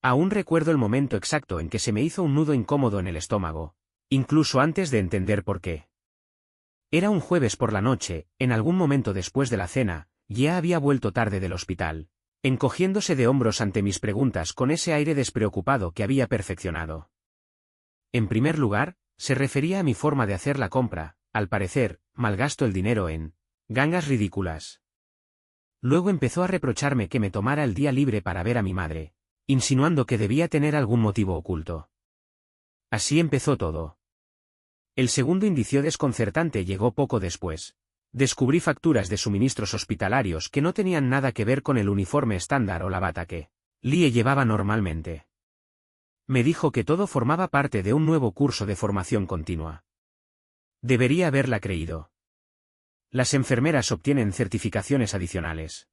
Aún recuerdo el momento exacto en que se me hizo un nudo incómodo en el estómago, incluso antes de entender por qué. Era un jueves por la noche, en algún momento después de la cena, ya había vuelto tarde del hospital, encogiéndose de hombros ante mis preguntas con ese aire despreocupado que había perfeccionado. En primer lugar, se refería a mi forma de hacer la compra. Al parecer, malgasto el dinero en gangas ridículas. Luego empezó a reprocharme que me tomara el día libre para ver a mi madre, insinuando que debía tener algún motivo oculto. Así empezó todo. El segundo indicio desconcertante llegó poco después. Descubrí facturas de suministros hospitalarios que no tenían nada que ver con el uniforme estándar o la bata que Lie llevaba normalmente. Me dijo que todo formaba parte de un nuevo curso de formación continua. Debería haberla creído. Las enfermeras obtienen certificaciones adicionales.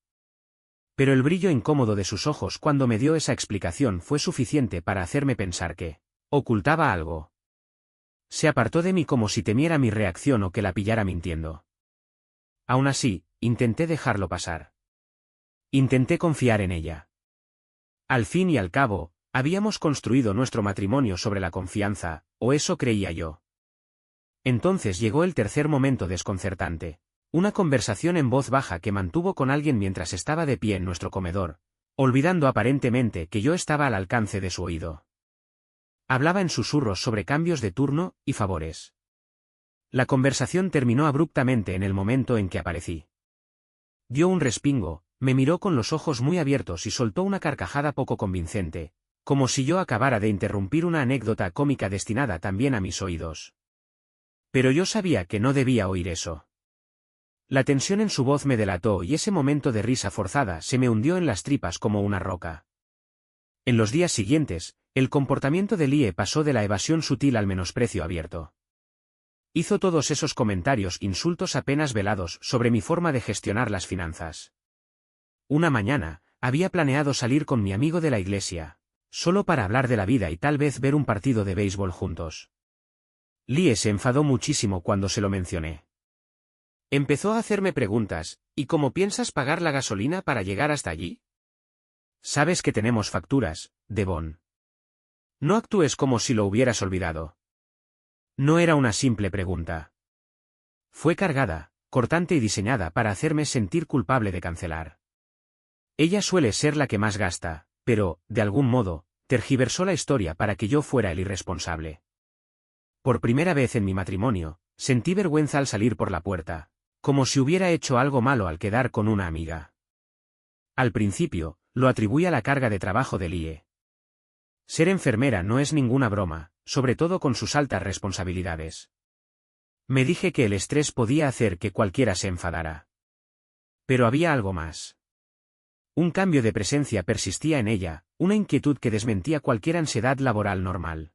Pero el brillo incómodo de sus ojos cuando me dio esa explicación fue suficiente para hacerme pensar que ocultaba algo. Se apartó de mí como si temiera mi reacción o que la pillara mintiendo. Aún así, intenté dejarlo pasar. Intenté confiar en ella. Al fin y al cabo, habíamos construido nuestro matrimonio sobre la confianza, o eso creía yo. Entonces llegó el tercer momento desconcertante. Una conversación en voz baja que mantuvo con alguien mientras estaba de pie en nuestro comedor, olvidando aparentemente que yo estaba al alcance de su oído. Hablaba en susurros sobre cambios de turno y favores. La conversación terminó abruptamente en el momento en que aparecí. Dio un respingo, me miró con los ojos muy abiertos y soltó una carcajada poco convincente, como si yo acabara de interrumpir una anécdota cómica destinada también a mis oídos. Pero yo sabía que no debía oír eso. La tensión en su voz me delató y ese momento de risa forzada se me hundió en las tripas como una roca. En los días siguientes, el comportamiento de Lie pasó de la evasión sutil al menosprecio abierto. Hizo todos esos comentarios insultos apenas velados sobre mi forma de gestionar las finanzas. Una mañana, había planeado salir con mi amigo de la iglesia, solo para hablar de la vida y tal vez ver un partido de béisbol juntos. Lie se enfadó muchísimo cuando se lo mencioné. Empezó a hacerme preguntas, ¿y cómo piensas pagar la gasolina para llegar hasta allí? Sabes que tenemos facturas, Devon. No actúes como si lo hubieras olvidado. No era una simple pregunta. Fue cargada, cortante y diseñada para hacerme sentir culpable de cancelar. Ella suele ser la que más gasta, pero, de algún modo, tergiversó la historia para que yo fuera el irresponsable. Por primera vez en mi matrimonio, sentí vergüenza al salir por la puerta, como si hubiera hecho algo malo al quedar con una amiga. Al principio, lo atribuí a la carga de trabajo de Lie. Ser enfermera no es ninguna broma, sobre todo con sus altas responsabilidades. Me dije que el estrés podía hacer que cualquiera se enfadara. Pero había algo más. Un cambio de presencia persistía en ella, una inquietud que desmentía cualquier ansiedad laboral normal.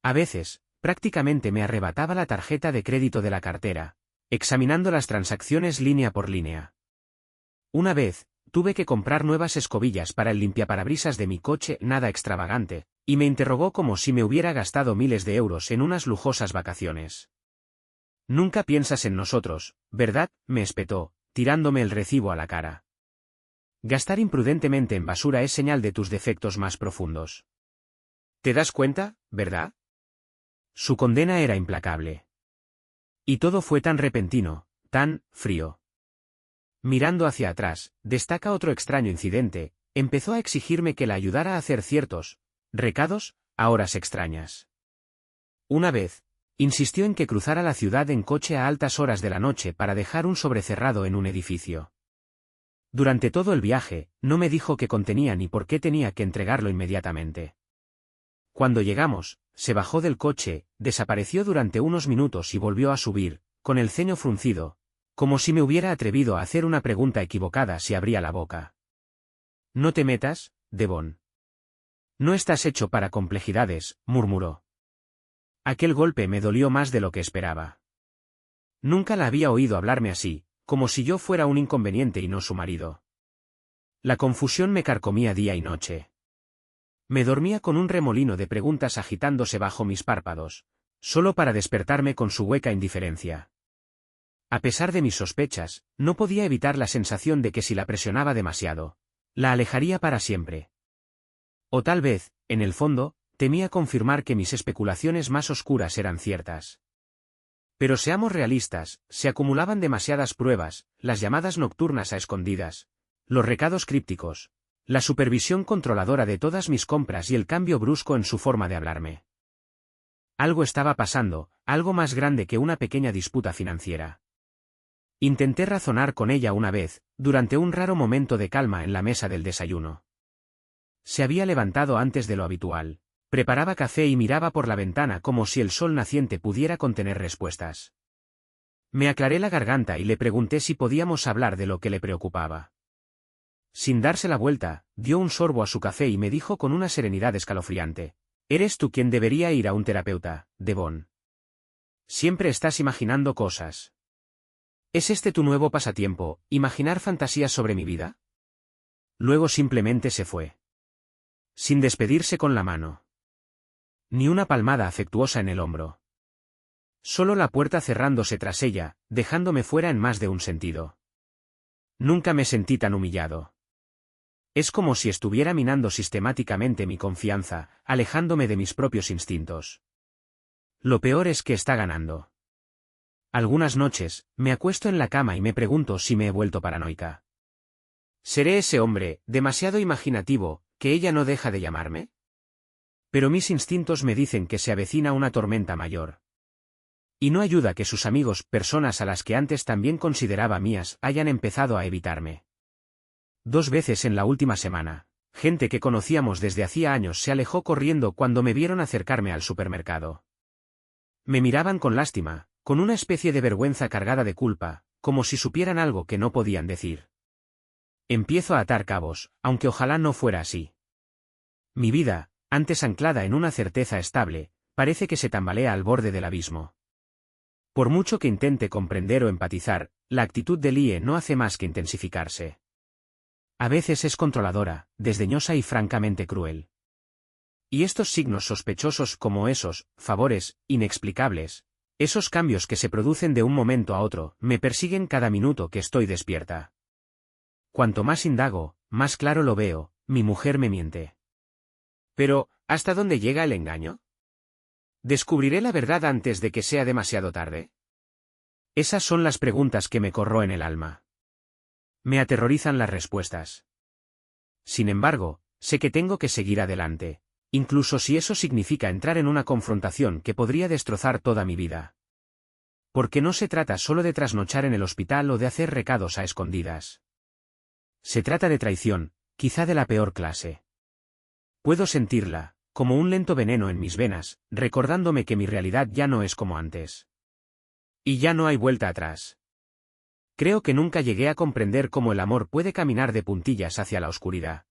A veces, prácticamente me arrebataba la tarjeta de crédito de la cartera, examinando las transacciones línea por línea. Una vez, tuve que comprar nuevas escobillas para el limpiaparabrisas de mi coche, nada extravagante, y me interrogó como si me hubiera gastado miles de euros en unas lujosas vacaciones. Nunca piensas en nosotros, ¿verdad?, me espetó, tirándome el recibo a la cara. Gastar imprudentemente en basura es señal de tus defectos más profundos. ¿Te das cuenta, verdad? Su condena era implacable. Y todo fue tan repentino, tan frío. Mirando hacia atrás, destaca otro extraño incidente, empezó a exigirme que la ayudara a hacer ciertos recados a horas extrañas. Una vez, insistió en que cruzara la ciudad en coche a altas horas de la noche para dejar un sobrecerrado en un edificio. Durante todo el viaje, no me dijo qué contenía ni por qué tenía que entregarlo inmediatamente. Cuando llegamos, se bajó del coche, desapareció durante unos minutos y volvió a subir, con el ceño fruncido, como si me hubiera atrevido a hacer una pregunta equivocada si abría la boca. No te metas, Devon. No estás hecho para complejidades, murmuró. Aquel golpe me dolió más de lo que esperaba. Nunca la había oído hablarme así, como si yo fuera un inconveniente y no su marido. La confusión me carcomía día y noche. Me dormía con un remolino de preguntas agitándose bajo mis párpados, solo para despertarme con su hueca indiferencia. A pesar de mis sospechas, no podía evitar la sensación de que si la presionaba demasiado, la alejaría para siempre. O tal vez, en el fondo, temía confirmar que mis especulaciones más oscuras eran ciertas. Pero seamos realistas, se acumulaban demasiadas pruebas, las llamadas nocturnas a escondidas, los recados crípticos, la supervisión controladora de todas mis compras y el cambio brusco en su forma de hablarme. Algo estaba pasando, algo más grande que una pequeña disputa financiera. Intenté razonar con ella una vez, durante un raro momento de calma en la mesa del desayuno. Se había levantado antes de lo habitual. Preparaba café y miraba por la ventana como si el sol naciente pudiera contener respuestas. Me aclaré la garganta y le pregunté si podíamos hablar de lo que le preocupaba. Sin darse la vuelta, dio un sorbo a su café y me dijo con una serenidad escalofriante: «Eres tú quien debería ir a un terapeuta, Devon. Siempre estás imaginando cosas. ¿Es este tu nuevo pasatiempo, imaginar fantasías sobre mi vida?» Luego simplemente se fue. Sin despedirse con la mano. Ni una palmada afectuosa en el hombro. Solo la puerta cerrándose tras ella, dejándome fuera en más de un sentido. Nunca me sentí tan humillado. Es como si estuviera minando sistemáticamente mi confianza, alejándome de mis propios instintos. Lo peor es que está ganando. Algunas noches, me acuesto en la cama y me pregunto si me he vuelto paranoica. ¿Seré ese hombre, demasiado imaginativo, que ella no deja de llamarme? Pero mis instintos me dicen que se avecina una tormenta mayor. Y no ayuda que sus amigos, personas a las que antes también consideraba mías, hayan empezado a evitarme. 2 veces en la última semana, gente que conocíamos desde hacía años se alejó corriendo cuando me vieron acercarme al supermercado. Me miraban con lástima, con una especie de vergüenza cargada de culpa, como si supieran algo que no podían decir. Empiezo a atar cabos, aunque ojalá no fuera así. Mi vida, antes anclada en una certeza estable, parece que se tambalea al borde del abismo. Por mucho que intente comprender o empatizar, la actitud de Lie no hace más que intensificarse. A veces es controladora, desdeñosa y francamente cruel. Y estos signos sospechosos como esos, favores, inexplicables, esos cambios que se producen de un momento a otro, me persiguen cada minuto que estoy despierta. Cuanto más indago, más claro lo veo, mi mujer me miente. Pero, ¿hasta dónde llega el engaño? ¿Descubriré la verdad antes de que sea demasiado tarde? Esas son las preguntas que me corroen el alma. Me aterrorizan las respuestas. Sin embargo, sé que tengo que seguir adelante, incluso si eso significa entrar en una confrontación que podría destrozar toda mi vida. Porque no se trata solo de trasnochar en el hospital o de hacer recados a escondidas. Se trata de traición, quizá de la peor clase. Puedo sentirla, como un lento veneno en mis venas, recordándome que mi realidad ya no es como antes. Y ya no hay vuelta atrás. Creo que nunca llegué a comprender cómo el amor puede caminar de puntillas hacia la oscuridad.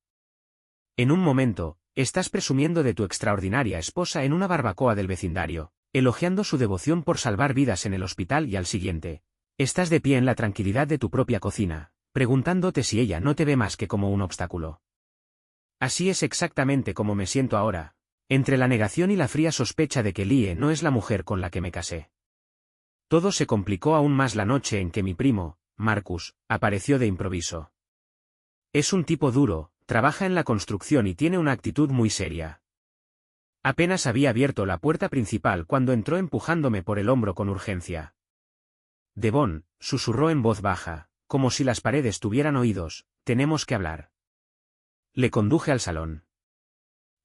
En un momento, estás presumiendo de tu extraordinaria esposa en una barbacoa del vecindario, elogiando su devoción por salvar vidas en el hospital, y al siguiente, estás de pie en la tranquilidad de tu propia cocina, preguntándote si ella no te ve más que como un obstáculo. Así es exactamente como me siento ahora, entre la negación y la fría sospecha de que Lie no es la mujer con la que me casé. Todo se complicó aún más la noche en que mi primo, Marcus, apareció de improviso. Es un tipo duro, trabaja en la construcción y tiene una actitud muy seria. Apenas había abierto la puerta principal cuando entró empujándome por el hombro con urgencia. «Devon», susurró en voz baja, como si las paredes tuvieran oídos, «tenemos que hablar». Le conduje al salón.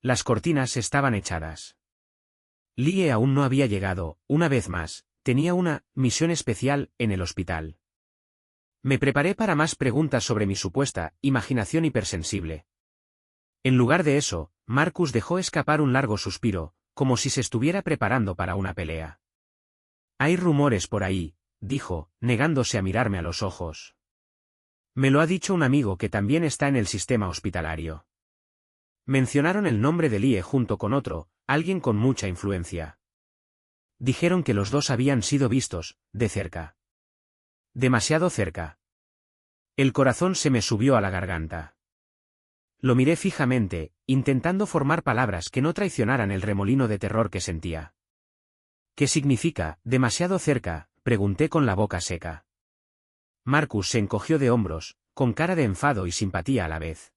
Las cortinas estaban echadas. Lie aún no había llegado, una vez más, tenía una misión especial en el hospital. Me preparé para más preguntas sobre mi supuesta imaginación hipersensible. En lugar de eso, Marcus dejó escapar un largo suspiro, como si se estuviera preparando para una pelea. «Hay rumores por ahí», dijo, negándose a mirarme a los ojos. «Me lo ha dicho un amigo que también está en el sistema hospitalario». Mencionaron el nombre de Lie junto con otro, alguien con mucha influencia. Dijeron que los dos habían sido vistos, de cerca. Demasiado cerca. El corazón se me subió a la garganta. Lo miré fijamente, intentando formar palabras que no traicionaran el remolino de terror que sentía. «¿Qué significa, demasiado cerca?», pregunté con la boca seca. Marcus se encogió de hombros, con cara de enfado y simpatía a la vez.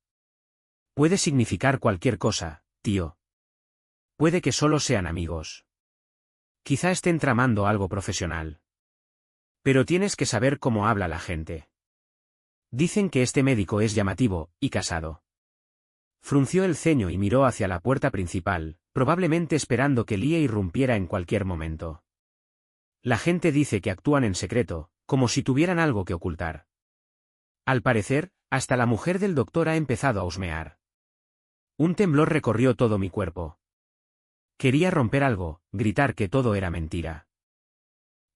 Puede significar cualquier cosa, tío. Puede que solo sean amigos. Quizá estén tramando algo profesional. Pero tienes que saber cómo habla la gente. Dicen que este médico es llamativo, y casado. Frunció el ceño y miró hacia la puerta principal, probablemente esperando que Lie irrumpiera en cualquier momento. La gente dice que actúan en secreto, como si tuvieran algo que ocultar. Al parecer, hasta la mujer del doctor ha empezado a husmear. Un temblor recorrió todo mi cuerpo. Quería romper algo, gritar que todo era mentira.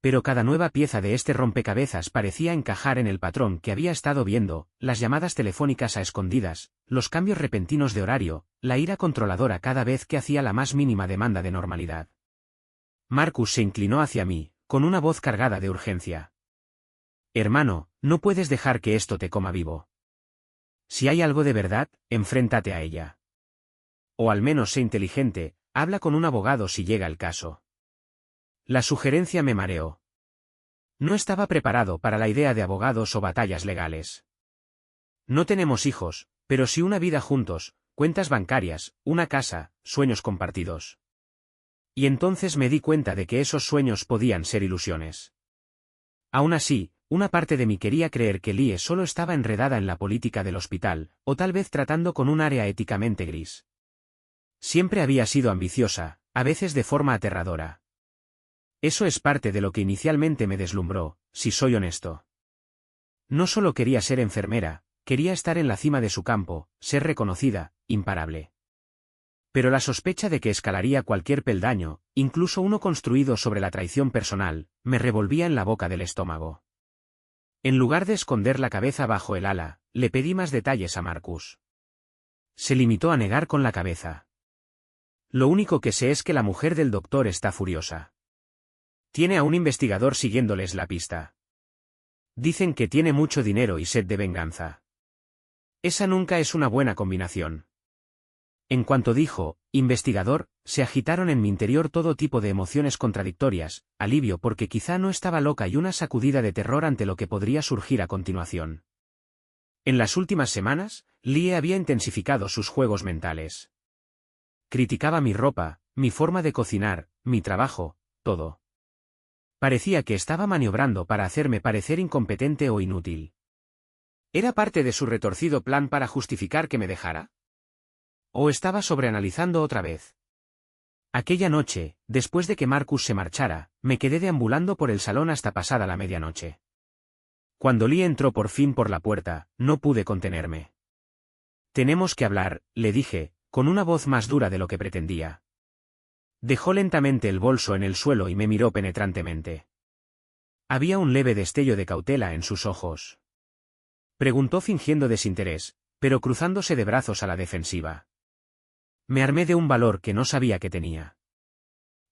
Pero cada nueva pieza de este rompecabezas parecía encajar en el patrón que había estado viendo: las llamadas telefónicas a escondidas, los cambios repentinos de horario, la ira controladora cada vez que hacía la más mínima demanda de normalidad. Marcus se inclinó hacia mí, con una voz cargada de urgencia. Hermano, no puedes dejar que esto te coma vivo. Si hay algo de verdad, enfréntate a ella. O al menos sé inteligente, habla con un abogado si llega el caso. La sugerencia me mareó. No estaba preparado para la idea de abogados o batallas legales. No tenemos hijos, pero sí una vida juntos, cuentas bancarias, una casa, sueños compartidos. Y entonces me di cuenta de que esos sueños podían ser ilusiones. Aún así, una parte de mí quería creer que Lie solo estaba enredada en la política del hospital, o tal vez tratando con un área éticamente gris. Siempre había sido ambiciosa, a veces de forma aterradora. Eso es parte de lo que inicialmente me deslumbró, si soy honesto. No solo quería ser enfermera, quería estar en la cima de su campo, ser reconocida, imparable. Pero la sospecha de que escalaría cualquier peldaño, incluso uno construido sobre la traición personal, me revolvía en la boca del estómago. En lugar de esconder la cabeza bajo el ala, le pedí más detalles a Marcus. Se limitó a negar con la cabeza. Lo único que sé es que la mujer del doctor está furiosa. Tiene a un investigador siguiéndoles la pista. Dicen que tiene mucho dinero y sed de venganza. Esa nunca es una buena combinación. En cuanto dijo investigador, se agitaron en mi interior todo tipo de emociones contradictorias: alivio porque quizá no estaba loca y una sacudida de terror ante lo que podría surgir a continuación. En las últimas semanas, Lie había intensificado sus juegos mentales. Criticaba mi ropa, mi forma de cocinar, mi trabajo, todo. Parecía que estaba maniobrando para hacerme parecer incompetente o inútil. ¿Era parte de su retorcido plan para justificar que me dejara? ¿O estaba sobreanalizando otra vez? Aquella noche, después de que Marcus se marchara, me quedé deambulando por el salón hasta pasada la medianoche. Cuando Lie entró por fin por la puerta, no pude contenerme. Tenemos que hablar, le dije, con una voz más dura de lo que pretendía. Dejó lentamente el bolso en el suelo y me miró penetrantemente. Había un leve destello de cautela en sus ojos. Preguntó fingiendo desinterés, pero cruzándose de brazos a la defensiva. Me armé de un valor que no sabía que tenía.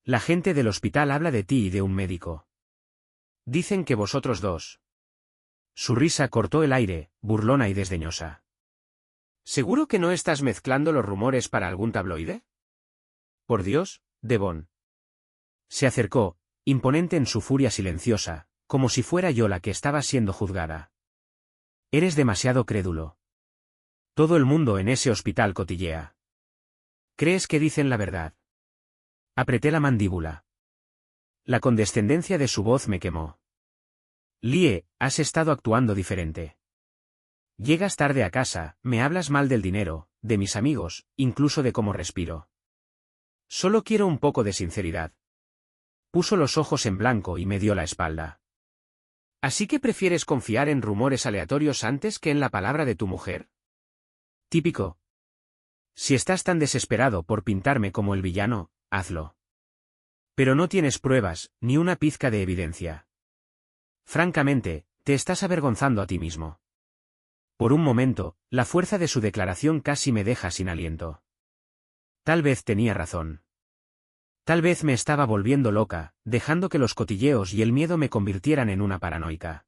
La gente del hospital habla de ti y de un médico. Dicen que vosotros dos. Su risa cortó el aire, burlona y desdeñosa. ¿Seguro que no estás mezclando los rumores para algún tabloide? Por Dios, Devon. Se acercó, imponente en su furia silenciosa, como si fuera yo la que estaba siendo juzgada. Eres demasiado crédulo. Todo el mundo en ese hospital cotillea. ¿Crees que dicen la verdad? Apreté la mandíbula. La condescendencia de su voz me quemó. Lie, has estado actuando diferente. Llegas tarde a casa, me hablas mal del dinero, de mis amigos, incluso de cómo respiro. Solo quiero un poco de sinceridad. Puso los ojos en blanco y me dio la espalda. ¿Así que prefieres confiar en rumores aleatorios antes que en la palabra de tu mujer? Típico. Si estás tan desesperado por pintarme como el villano, hazlo. Pero no tienes pruebas, ni una pizca de evidencia. Francamente, te estás avergonzando a ti mismo. Por un momento, la fuerza de su declaración casi me deja sin aliento. Tal vez tenía razón. Tal vez me estaba volviendo loca, dejando que los cotilleos y el miedo me convirtieran en una paranoica.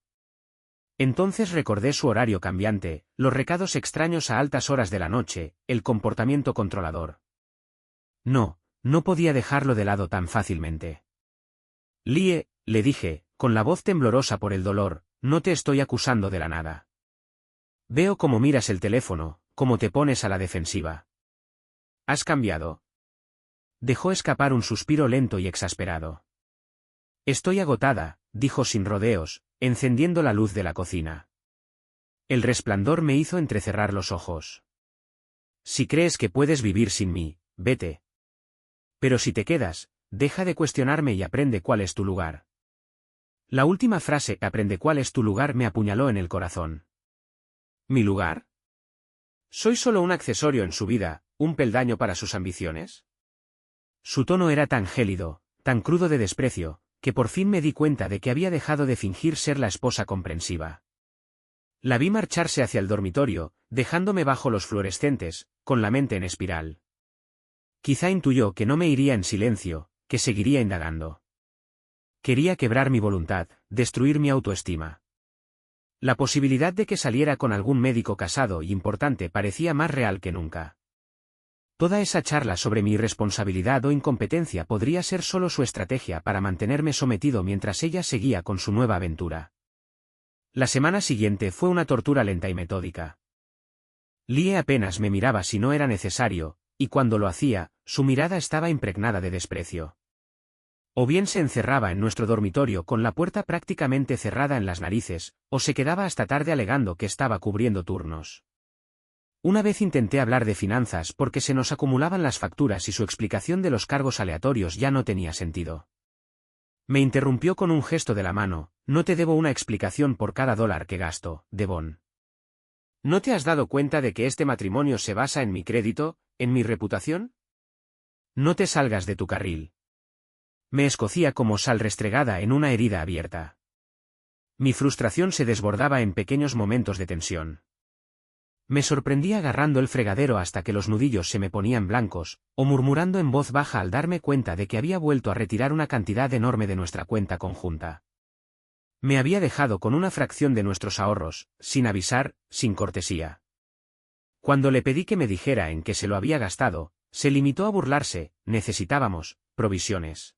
Entonces recordé su horario cambiante, los recados extraños a altas horas de la noche, el comportamiento controlador. No, no podía dejarlo de lado tan fácilmente. Lie, le dije, con la voz temblorosa por el dolor, no te estoy acusando de la nada. Veo cómo miras el teléfono, ¿cómo te pones a la defensiva? ¿Has cambiado? Dejó escapar un suspiro lento y exasperado. Estoy agotada, dijo sin rodeos, encendiendo la luz de la cocina. El resplandor me hizo entrecerrar los ojos. Si crees que puedes vivir sin mí, vete. Pero si te quedas, deja de cuestionarme y aprende cuál es tu lugar. La última frase, aprende cuál es tu lugar, me apuñaló en el corazón. ¿Mi lugar? ¿Soy solo un accesorio en su vida, un peldaño para sus ambiciones? Su tono era tan gélido, tan crudo de desprecio, que por fin me di cuenta de que había dejado de fingir ser la esposa comprensiva. La vi marcharse hacia el dormitorio, dejándome bajo los fluorescentes, con la mente en espiral. Quizá intuyó que no me iría en silencio, que seguiría indagando. Quería quebrar mi voluntad, destruir mi autoestima. La posibilidad de que saliera con algún médico casado y importante parecía más real que nunca. Toda esa charla sobre mi irresponsabilidad o incompetencia podría ser solo su estrategia para mantenerme sometido mientras ella seguía con su nueva aventura. La semana siguiente fue una tortura lenta y metódica. Lie apenas me miraba si no era necesario, y cuando lo hacía, su mirada estaba impregnada de desprecio. O bien se encerraba en nuestro dormitorio con la puerta prácticamente cerrada en las narices, o se quedaba hasta tarde alegando que estaba cubriendo turnos. Una vez intenté hablar de finanzas porque se nos acumulaban las facturas y su explicación de los cargos aleatorios ya no tenía sentido. Me interrumpió con un gesto de la mano: no te debo una explicación por cada dólar que gasto, Devon. ¿No te has dado cuenta de que este matrimonio se basa en mi crédito, en mi reputación? No te salgas de tu carril. Me escocía como sal restregada en una herida abierta. Mi frustración se desbordaba en pequeños momentos de tensión. Me sorprendí agarrando el fregadero hasta que los nudillos se me ponían blancos, o murmurando en voz baja al darme cuenta de que había vuelto a retirar una cantidad enorme de nuestra cuenta conjunta. Me había dejado con una fracción de nuestros ahorros, sin avisar, sin cortesía. Cuando le pedí que me dijera en qué se lo había gastado, se limitó a burlarse: necesitábamos provisiones.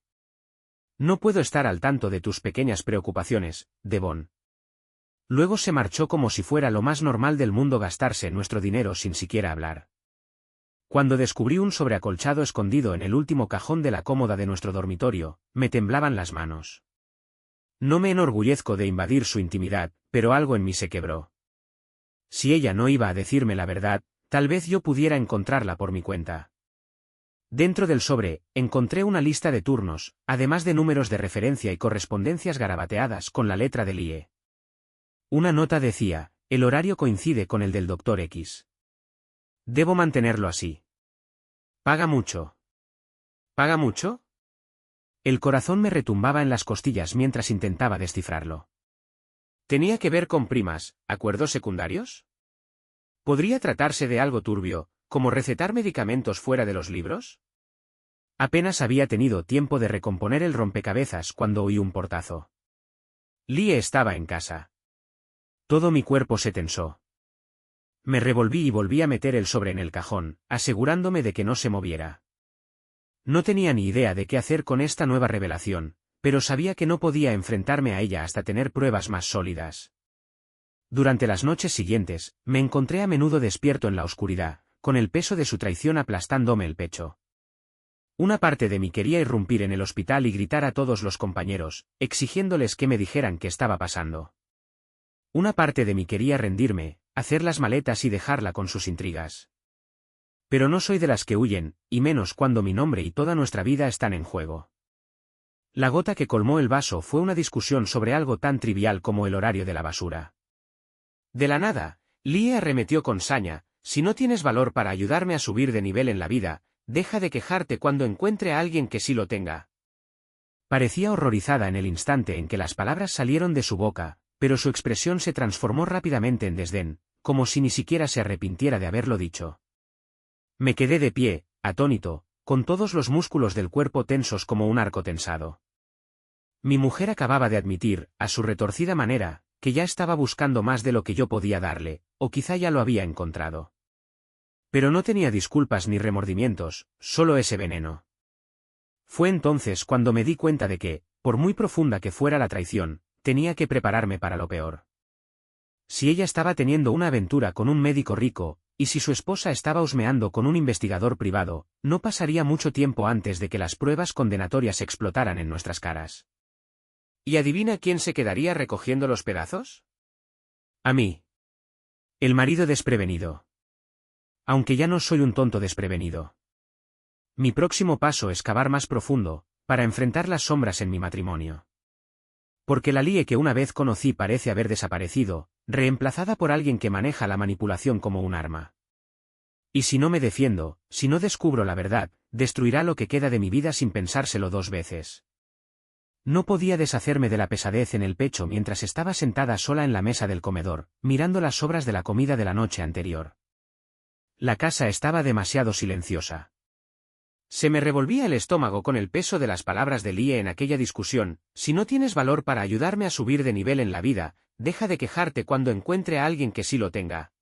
No puedo estar al tanto de tus pequeñas preocupaciones, Devon. Luego se marchó como si fuera lo más normal del mundo gastarse nuestro dinero sin siquiera hablar. Cuando descubrí un sobreacolchado escondido en el último cajón de la cómoda de nuestro dormitorio, me temblaban las manos. No me enorgullezco de invadir su intimidad, pero algo en mí se quebró. Si ella no iba a decirme la verdad, tal vez yo pudiera encontrarla por mi cuenta. Dentro del sobre, encontré una lista de turnos, además de números de referencia y correspondencias garabateadas con la letra de Lie. Una nota decía: el horario coincide con el del Dr. X. Debo mantenerlo así. ¿Paga mucho? ¿Paga mucho? El corazón me retumbaba en las costillas mientras intentaba descifrarlo. ¿Tenía que ver con primas, acuerdos secundarios? ¿Podría tratarse de algo turbio, como recetar medicamentos fuera de los libros? Apenas había tenido tiempo de recomponer el rompecabezas cuando oí un portazo. Lie estaba en casa. Todo mi cuerpo se tensó. Me revolví y volví a meter el sobre en el cajón, asegurándome de que no se moviera. No tenía ni idea de qué hacer con esta nueva revelación, pero sabía que no podía enfrentarme a ella hasta tener pruebas más sólidas. Durante las noches siguientes, me encontré a menudo despierto en la oscuridad, con el peso de su traición aplastándome el pecho. Una parte de mí quería irrumpir en el hospital y gritar a todos los compañeros, exigiéndoles que me dijeran qué estaba pasando. Una parte de mí quería rendirme, hacer las maletas y dejarla con sus intrigas. Pero no soy de las que huyen, y menos cuando mi nombre y toda nuestra vida están en juego. La gota que colmó el vaso fue una discusión sobre algo tan trivial como el horario de la basura. De la nada, Lie arremetió con saña: si no tienes valor para ayudarme a subir de nivel en la vida, deja de quejarte cuando encuentre a alguien que sí lo tenga. Parecía horrorizada en el instante en que las palabras salieron de su boca, pero su expresión se transformó rápidamente en desdén, como si ni siquiera se arrepintiera de haberlo dicho. Me quedé de pie, atónito, con todos los músculos del cuerpo tensos como un arco tensado. Mi mujer acababa de admitir, a su retorcida manera, que ya estaba buscando más de lo que yo podía darle, o quizá ya lo había encontrado. Pero no tenía disculpas ni remordimientos, solo ese veneno. Fue entonces cuando me di cuenta de que, por muy profunda que fuera la traición, tenía que prepararme para lo peor. Si ella estaba teniendo una aventura con un médico rico, y si su esposa estaba husmeando con un investigador privado, no pasaría mucho tiempo antes de que las pruebas condenatorias explotaran en nuestras caras. ¿Y adivina quién se quedaría recogiendo los pedazos? A mí. El marido desprevenido. Aunque ya no soy un tonto desprevenido. Mi próximo paso es cavar más profundo, para enfrentar las sombras en mi matrimonio. Porque la Lie que una vez conocí parece haber desaparecido, reemplazada por alguien que maneja la manipulación como un arma. Y si no me defiendo, si no descubro la verdad, destruirá lo que queda de mi vida sin pensárselo dos veces. No podía deshacerme de la pesadez en el pecho mientras estaba sentada sola en la mesa del comedor, mirando las sobras de la comida de la noche anterior. La casa estaba demasiado silenciosa. Se me revolvía el estómago con el peso de las palabras de Lie en aquella discusión: si no tienes valor para ayudarme a subir de nivel en la vida, deja de quejarte cuando encuentre a alguien que sí lo tenga.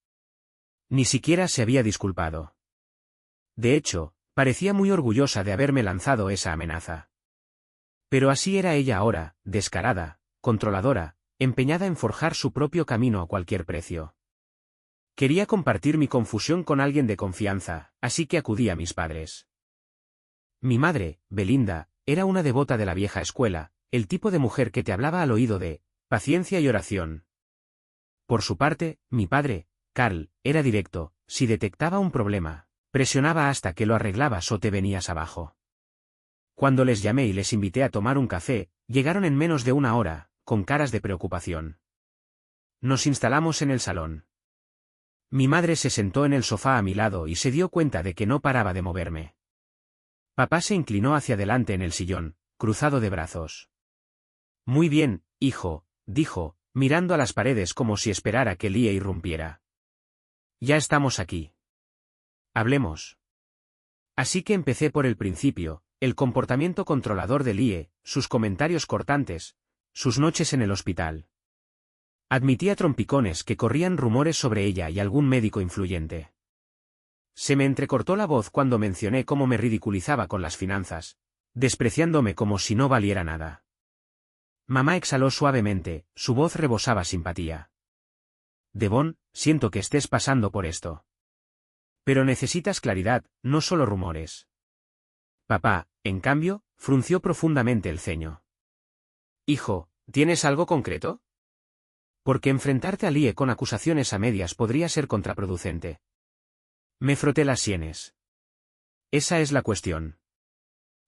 Ni siquiera se había disculpado. De hecho, parecía muy orgullosa de haberme lanzado esa amenaza. Pero así era ella ahora, descarada, controladora, empeñada en forjar su propio camino a cualquier precio. Quería compartir mi confusión con alguien de confianza, así que acudí a mis padres. Mi madre, Belinda, era una devota de la vieja escuela, el tipo de mujer que te hablaba al oído de paciencia y oración. Por su parte, mi padre, Carl, era directo: si detectaba un problema, presionaba hasta que lo arreglabas o te venías abajo. Cuando les llamé y les invité a tomar un café, llegaron en menos de una hora, con caras de preocupación. Nos instalamos en el salón. Mi madre se sentó en el sofá a mi lado y se dio cuenta de que no paraba de moverme. Papá se inclinó hacia adelante en el sillón, cruzado de brazos. Muy bien, hijo, dijo, mirando a las paredes como si esperara que Lie irrumpiera. Ya estamos aquí. Hablemos. Así que empecé por el principio: el comportamiento controlador de Lie, sus comentarios cortantes, sus noches en el hospital. Admití a trompicones que corrían rumores sobre ella y algún médico influyente. Se me entrecortó la voz cuando mencioné cómo me ridiculizaba con las finanzas, despreciándome como si no valiera nada. Mamá exhaló suavemente, su voz rebosaba simpatía. Devon, siento que estés pasando por esto. Pero necesitas claridad, no solo rumores. Papá, en cambio, frunció profundamente el ceño. Hijo, ¿tienes algo concreto? Porque enfrentarte a Lie con acusaciones a medias podría ser contraproducente. Me froté las sienes. Esa es la cuestión.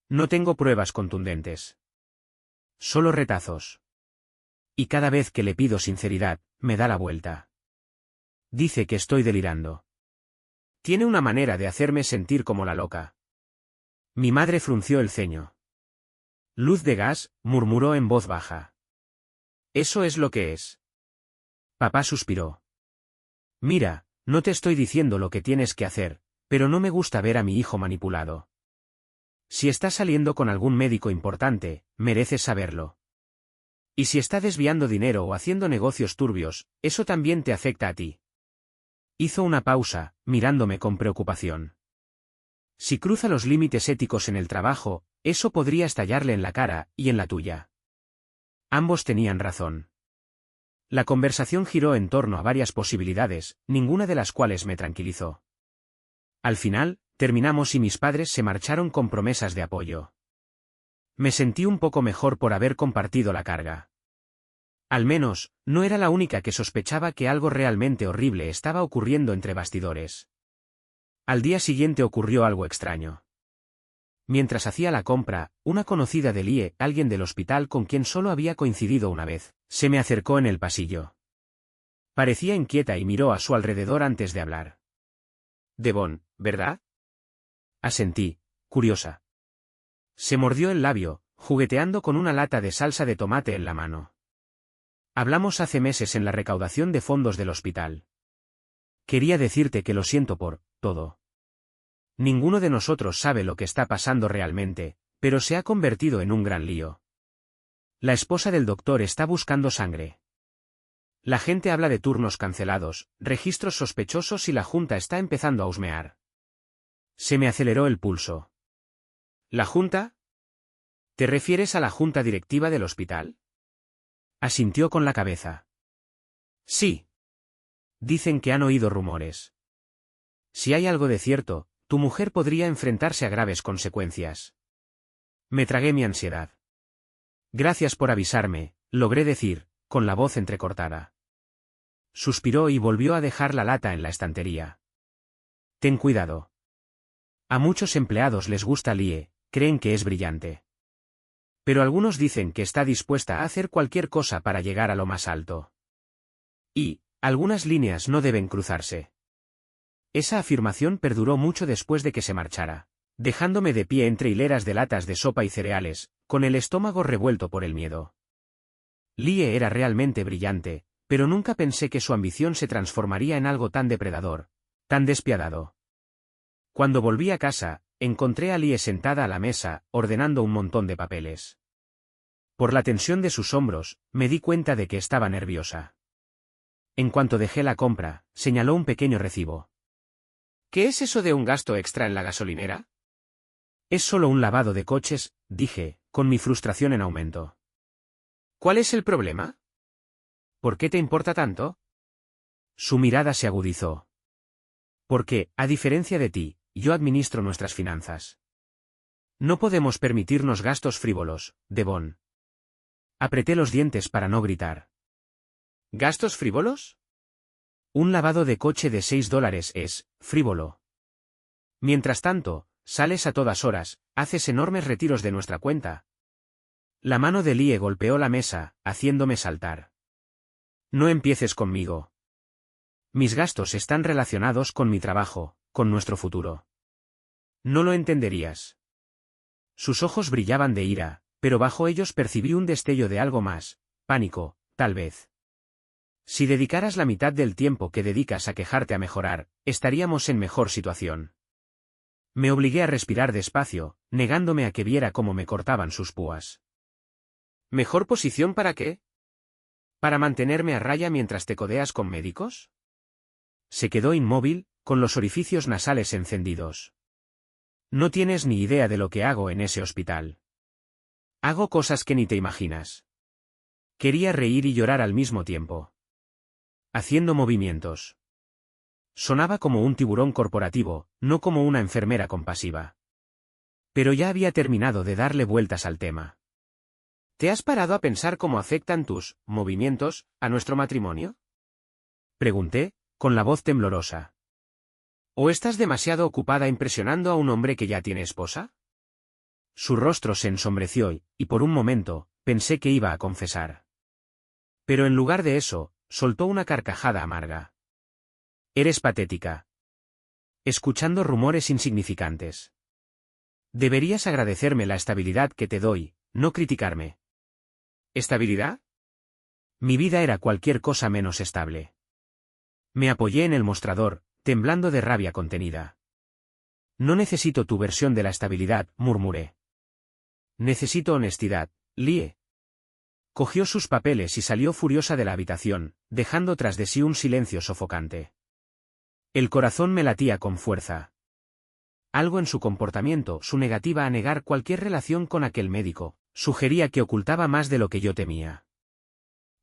No tengo pruebas contundentes. Solo retazos. Y cada vez que le pido sinceridad, me da la vuelta. Dice que estoy delirando. Tiene una manera de hacerme sentir como la loca. Mi madre frunció el ceño. Luz de gas, murmuró en voz baja. Eso es lo que es. Papá suspiró. Mira, no te estoy diciendo lo que tienes que hacer, pero no me gusta ver a mi hijo manipulado. Si está saliendo con algún médico importante, mereces saberlo. Y si está desviando dinero o haciendo negocios turbios, eso también te afecta a ti. Hizo una pausa, mirándome con preocupación. Si cruza los límites éticos en el trabajo, eso podría estallarle en la cara y en la tuya. Ambos tenían razón. La conversación giró en torno a varias posibilidades, ninguna de las cuales me tranquilizó. Al final, terminamos y mis padres se marcharon con promesas de apoyo. Me sentí un poco mejor por haber compartido la carga. Al menos, no era la única que sospechaba que algo realmente horrible estaba ocurriendo entre bastidores. Al día siguiente ocurrió algo extraño. Mientras hacía la compra, una conocida de Lie, alguien del hospital con quien solo había coincidido una vez, se me acercó en el pasillo. Parecía inquieta y miró a su alrededor antes de hablar. Devon, ¿verdad? Asentí, curiosa. Se mordió el labio, jugueteando con una lata de salsa de tomate en la mano. Hablamos hace meses en la recaudación de fondos del hospital. Quería decirte que lo siento por todo. Ninguno de nosotros sabe lo que está pasando realmente, pero se ha convertido en un gran lío. La esposa del doctor está buscando sangre. La gente habla de turnos cancelados, registros sospechosos y la junta está empezando a husmear. Se me aceleró el pulso. ¿La junta? ¿Te refieres a la junta directiva del hospital? Asintió con la cabeza. Sí. Dicen que han oído rumores. Si hay algo de cierto, tu mujer podría enfrentarse a graves consecuencias. Me tragué mi ansiedad. Gracias por avisarme, logré decir, con la voz entrecortada. Suspiró y volvió a dejar la lata en la estantería. Ten cuidado. A muchos empleados les gusta Lie, creen que es brillante. Pero algunos dicen que está dispuesta a hacer cualquier cosa para llegar a lo más alto. Y, algunas líneas no deben cruzarse. Esa afirmación perduró mucho después de que se marchara, dejándome de pie entre hileras de latas de sopa y cereales, con el estómago revuelto por el miedo. Lie era realmente brillante, pero nunca pensé que su ambición se transformaría en algo tan depredador, tan despiadado. Cuando volví a casa, encontré a Lie sentada a la mesa, ordenando un montón de papeles. Por la tensión de sus hombros, me di cuenta de que estaba nerviosa. En cuanto dejé la compra, señaló un pequeño recibo. ¿Qué es eso de un gasto extra en la gasolinera? Es solo un lavado de coches, dije, con mi frustración en aumento. ¿Cuál es el problema? ¿Por qué te importa tanto? Su mirada se agudizó. Porque, a diferencia de ti, yo administro nuestras finanzas. No podemos permitirnos gastos frívolos, Devon. Apreté los dientes para no gritar. ¿Gastos frívolos? Un lavado de coche de $6 es frívolo. Mientras tanto, sales a todas horas, haces enormes retiros de nuestra cuenta. La mano de Lie golpeó la mesa, haciéndome saltar. No empieces conmigo. Mis gastos están relacionados con mi trabajo, con nuestro futuro. No lo entenderías. Sus ojos brillaban de ira, pero bajo ellos percibí un destello de algo más, pánico, tal vez. Si dedicaras la mitad del tiempo que dedicas a quejarte a mejorar, estaríamos en mejor situación. Me obligué a respirar despacio, negándome a que viera cómo me cortaban sus púas. ¿Mejor posición para qué? ¿Para mantenerme a raya mientras te codeas con médicos? Se quedó inmóvil, con los orificios nasales encendidos. No tienes ni idea de lo que hago en ese hospital. Hago cosas que ni te imaginas. Quería reír y llorar al mismo tiempo. Haciendo movimientos. Sonaba como un tiburón corporativo, no como una enfermera compasiva. Pero ya había terminado de darle vueltas al tema. ¿Te has parado a pensar cómo afectan tus movimientos a nuestro matrimonio? Pregunté, con la voz temblorosa. ¿O estás demasiado ocupada impresionando a un hombre que ya tiene esposa? Su rostro se ensombreció y por un momento, pensé que iba a confesar. Pero en lugar de eso, soltó una carcajada amarga. Eres patética. Escuchando rumores insignificantes. Deberías agradecerme la estabilidad que te doy, no criticarme. ¿Estabilidad? Mi vida era cualquier cosa menos estable. Me apoyé en el mostrador, temblando de rabia contenida. No necesito tu versión de la estabilidad, murmuré. Necesito honestidad, Lie. Cogió sus papeles y salió furiosa de la habitación, dejando tras de sí un silencio sofocante. El corazón me latía con fuerza. Algo en su comportamiento, su negativa a negar cualquier relación con aquel médico, sugería que ocultaba más de lo que yo temía.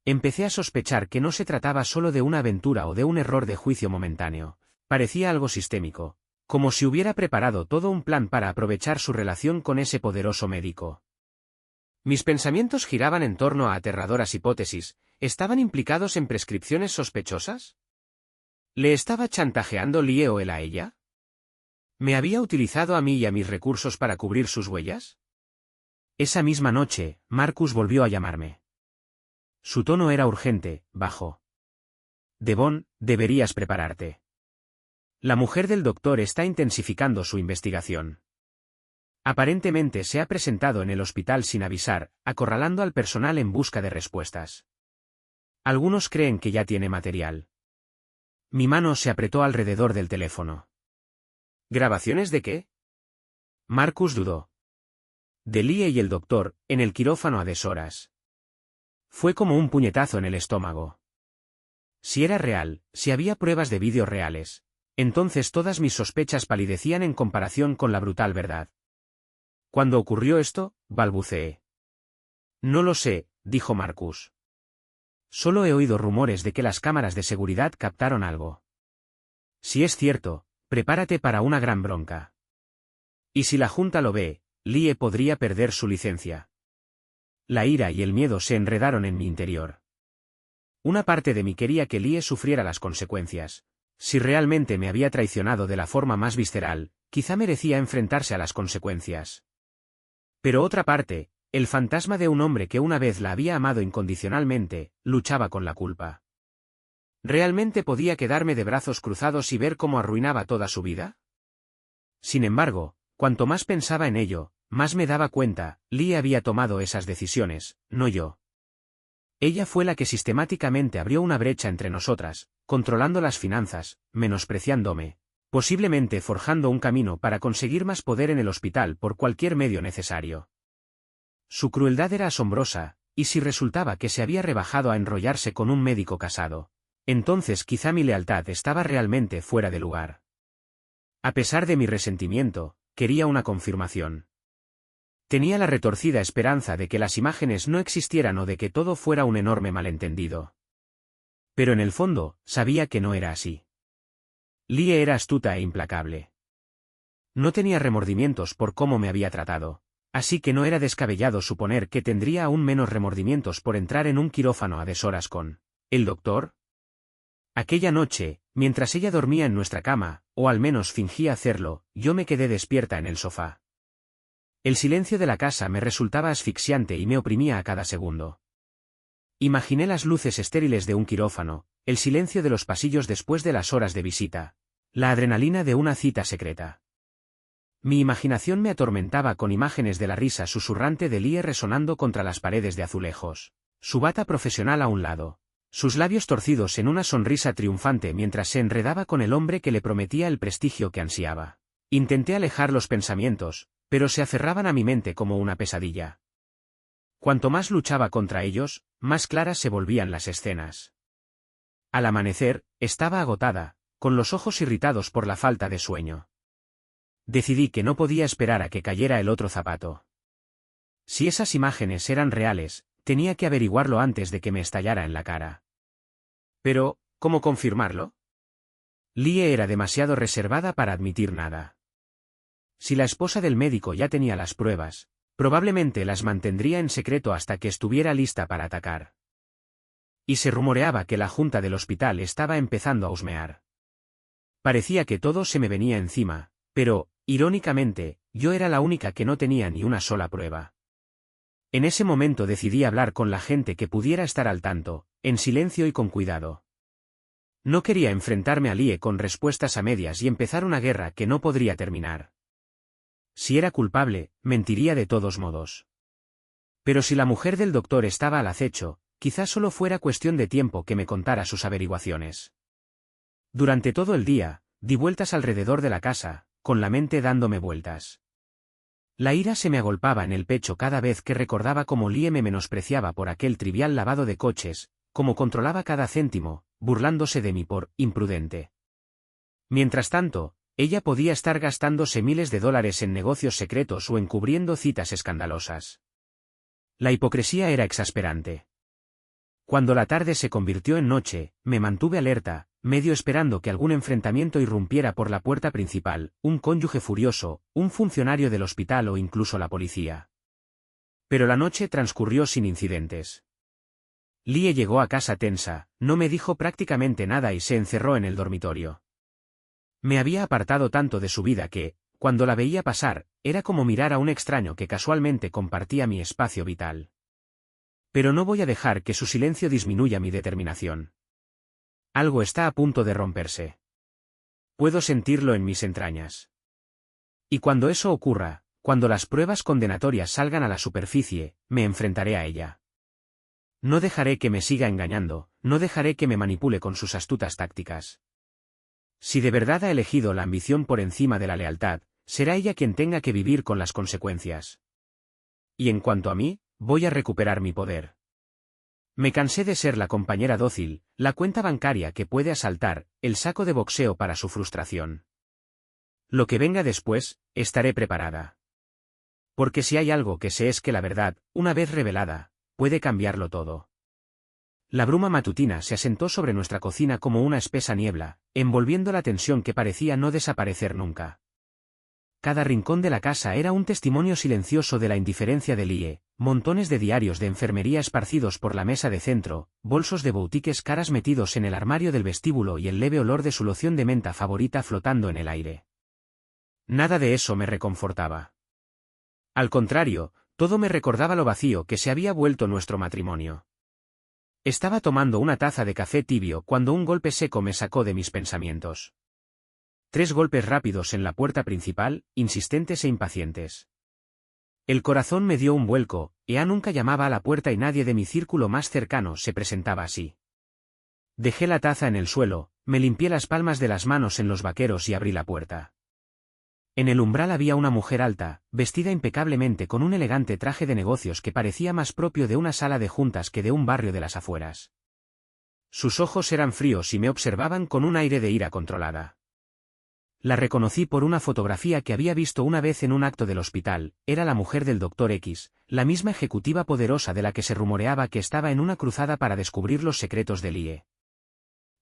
Empecé a sospechar que no se trataba solo de una aventura o de un error de juicio momentáneo. Parecía algo sistémico, como si hubiera preparado todo un plan para aprovechar su relación con ese poderoso médico. Mis pensamientos giraban en torno a aterradoras hipótesis. ¿Estaban implicados en prescripciones sospechosas? ¿Le estaba chantajeando Lie o él a ella? ¿Me había utilizado a mí y a mis recursos para cubrir sus huellas? Esa misma noche, Marcus volvió a llamarme. Su tono era urgente, bajo. Devon, deberías prepararte. La mujer del doctor está intensificando su investigación. Aparentemente se ha presentado en el hospital sin avisar, acorralando al personal en busca de respuestas. Algunos creen que ya tiene material. Mi mano se apretó alrededor del teléfono. ¿Grabaciones de qué? Marcus dudó. De Lie y el doctor, en el quirófano a deshoras. Fue como un puñetazo en el estómago. Si era real, si había pruebas de vídeos reales, entonces todas mis sospechas palidecían en comparación con la brutal verdad. Cuando ocurrió esto, balbuceé. No lo sé, dijo Marcus. Solo he oído rumores de que las cámaras de seguridad captaron algo. Si es cierto, prepárate para una gran bronca. Y si la Junta lo ve, Lie podría perder su licencia. La ira y el miedo se enredaron en mi interior. Una parte de mí quería que Lie sufriera las consecuencias. Si realmente me había traicionado de la forma más visceral, quizá merecía enfrentarse a las consecuencias. Pero otra parte, el fantasma de un hombre que una vez la había amado incondicionalmente, luchaba con la culpa. ¿Realmente podía quedarme de brazos cruzados y ver cómo arruinaba toda su vida? Sin embargo, cuanto más pensaba en ello, más me daba cuenta, Lie había tomado esas decisiones, no yo. Ella fue la que sistemáticamente abrió una brecha entre nosotras, controlando las finanzas, menospreciándome, posiblemente forjando un camino para conseguir más poder en el hospital por cualquier medio necesario. Su crueldad era asombrosa, y si resultaba que se había rebajado a enrollarse con un médico casado, entonces quizá mi lealtad estaba realmente fuera de lugar. A pesar de mi resentimiento, quería una confirmación. Tenía la retorcida esperanza de que las imágenes no existieran o de que todo fuera un enorme malentendido. Pero en el fondo, sabía que no era así. Lie era astuta e implacable. No tenía remordimientos por cómo me había tratado, así que no era descabellado suponer que tendría aún menos remordimientos por entrar en un quirófano a deshoras con el doctor. Aquella noche, mientras ella dormía en nuestra cama, o al menos fingía hacerlo, yo me quedé despierta en el sofá. El silencio de la casa me resultaba asfixiante y me oprimía a cada segundo. Imaginé las luces estériles de un quirófano, el silencio de los pasillos después de las horas de visita, la adrenalina de una cita secreta. Mi imaginación me atormentaba con imágenes de la risa susurrante de Lie resonando contra las paredes de azulejos, su bata profesional a un lado, sus labios torcidos en una sonrisa triunfante mientras se enredaba con el hombre que le prometía el prestigio que ansiaba. Intenté alejar los pensamientos, pero se aferraban a mi mente como una pesadilla. Cuanto más luchaba contra ellos, más claras se volvían las escenas. Al amanecer, estaba agotada, con los ojos irritados por la falta de sueño. Decidí que no podía esperar a que cayera el otro zapato. Si esas imágenes eran reales, tenía que averiguarlo antes de que me estallara en la cara. Pero, ¿cómo confirmarlo? Lie era demasiado reservada para admitir nada. Si la esposa del médico ya tenía las pruebas, probablemente las mantendría en secreto hasta que estuviera lista para atacar. Y se rumoreaba que la junta del hospital estaba empezando a husmear. Parecía que todo se me venía encima, pero, irónicamente, yo era la única que no tenía ni una sola prueba. En ese momento decidí hablar con la gente que pudiera estar al tanto, en silencio y con cuidado. No quería enfrentarme a Lie con respuestas a medias y empezar una guerra que no podría terminar. Si era culpable, mentiría de todos modos. Pero si la mujer del doctor estaba al acecho, quizás solo fuera cuestión de tiempo que me contara sus averiguaciones. Durante todo el día, di vueltas alrededor de la casa, con la mente dándome vueltas. La ira se me agolpaba en el pecho cada vez que recordaba cómo Lie me menospreciaba por aquel trivial lavado de coches, cómo controlaba cada céntimo, burlándose de mí por imprudente. Mientras tanto, ella podía estar gastándose miles de dólares en negocios secretos o encubriendo citas escandalosas. La hipocresía era exasperante. Cuando la tarde se convirtió en noche, me mantuve alerta, medio esperando que algún enfrentamiento irrumpiera por la puerta principal, un cónyuge furioso, un funcionario del hospital o incluso la policía. Pero la noche transcurrió sin incidentes. Lie llegó a casa tensa, no me dijo prácticamente nada y se encerró en el dormitorio. Me había apartado tanto de su vida que, cuando la veía pasar, era como mirar a un extraño que casualmente compartía mi espacio vital. Pero no voy a dejar que su silencio disminuya mi determinación. Algo está a punto de romperse. Puedo sentirlo en mis entrañas. Y cuando eso ocurra, cuando las pruebas condenatorias salgan a la superficie, me enfrentaré a ella. No dejaré que me siga engañando, no dejaré que me manipule con sus astutas tácticas. Si de verdad ha elegido la ambición por encima de la lealtad, será ella quien tenga que vivir con las consecuencias. Y en cuanto a mí, voy a recuperar mi poder. Me cansé de ser la compañera dócil, la cuenta bancaria que puede asaltar, el saco de boxeo para su frustración. Lo que venga después, estaré preparada. Porque si hay algo que sé es que la verdad, una vez revelada, puede cambiarlo todo. La bruma matutina se asentó sobre nuestra cocina como una espesa niebla, envolviendo la tensión que parecía no desaparecer nunca. Cada rincón de la casa era un testimonio silencioso de la indiferencia de Lie, montones de diarios de enfermería esparcidos por la mesa de centro, bolsos de boutiques caras metidos en el armario del vestíbulo y el leve olor de su loción de menta favorita flotando en el aire. Nada de eso me reconfortaba. Al contrario, todo me recordaba lo vacío que se había vuelto nuestro matrimonio. Estaba tomando una taza de café tibio cuando un golpe seco me sacó de mis pensamientos. 3 golpes rápidos en la puerta principal, insistentes e impacientes. El corazón me dio un vuelco, Ea nunca llamaba a la puerta y nadie de mi círculo más cercano se presentaba así. Dejé la taza en el suelo, me limpié las palmas de las manos en los vaqueros y abrí la puerta. En el umbral había una mujer alta, vestida impecablemente con un elegante traje de negocios que parecía más propio de una sala de juntas que de un barrio de las afueras. Sus ojos eran fríos y me observaban con un aire de ira controlada. La reconocí por una fotografía que había visto una vez en un acto del hospital, era la mujer del Dr. X, la misma ejecutiva poderosa de la que se rumoreaba que estaba en una cruzada para descubrir los secretos de Lie.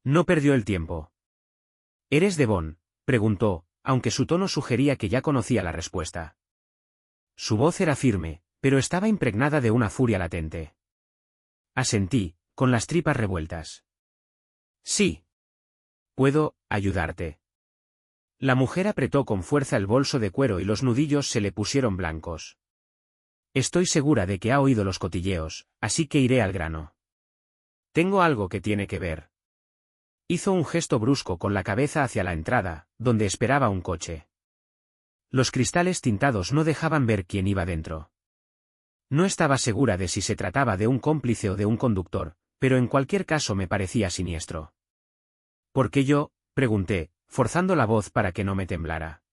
No perdió el tiempo. ¿Eres Devon?, preguntó, aunque su tono sugería que ya conocía la respuesta. Su voz era firme, pero estaba impregnada de una furia latente. Asentí, con las tripas revueltas. Sí. Puedo ayudarte. La mujer apretó con fuerza el bolso de cuero y los nudillos se le pusieron blancos. Estoy segura de que ha oído los cotilleos, así que iré al grano. Tengo algo que tiene que ver. Hizo un gesto brusco con la cabeza hacia la entrada, donde esperaba un coche. Los cristales tintados no dejaban ver quién iba dentro. No estaba segura de si se trataba de un cómplice o de un conductor, pero en cualquier caso me parecía siniestro. ¿Por qué yo?, pregunté, forzando la voz para que no me temblara.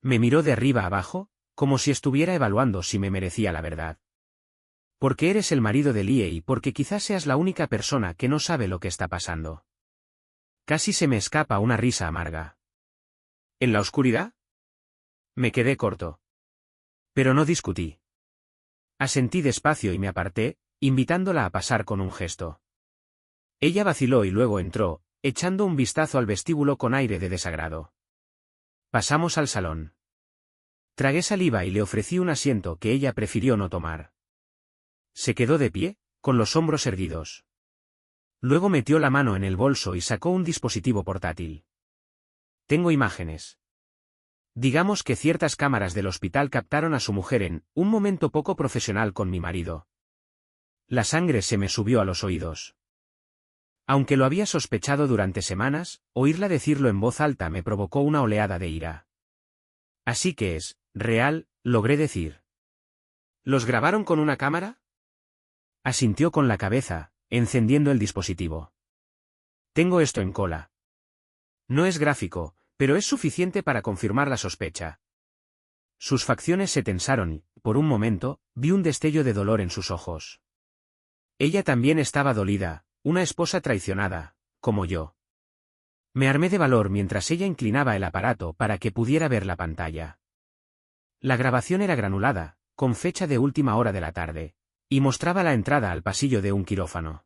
Me miró de arriba abajo, como si estuviera evaluando si me merecía la verdad. Porque eres el marido de Lie y porque quizás seas la única persona que no sabe lo que está pasando. Casi se me escapa una risa amarga. ¿En la oscuridad? Me quedé corto. Pero no discutí. Asentí despacio y me aparté, invitándola a pasar con un gesto. Ella vaciló y luego entró, echando un vistazo al vestíbulo con aire de desagrado. Pasamos al salón. Tragué saliva y le ofrecí un asiento que ella prefirió no tomar. Se quedó de pie, con los hombros erguidos. Luego metió la mano en el bolso y sacó un dispositivo portátil. Tengo imágenes. Digamos que ciertas cámaras del hospital captaron a su mujer en un momento poco profesional con mi marido. La sangre se me subió a los oídos. Aunque lo había sospechado durante semanas, oírla decirlo en voz alta me provocó una oleada de ira. Así que es real, logré decir. ¿Los grabaron con una cámara? Asintió con la cabeza, encendiendo el dispositivo. Tengo esto en cola. No es gráfico, pero es suficiente para confirmar la sospecha. Sus facciones se tensaron y, por un momento, vi un destello de dolor en sus ojos. Ella también estaba dolida. Una esposa traicionada, como yo. Me armé de valor mientras ella inclinaba el aparato para que pudiera ver la pantalla. La grabación era granulada, con fecha de última hora de la tarde, y mostraba la entrada al pasillo de un quirófano.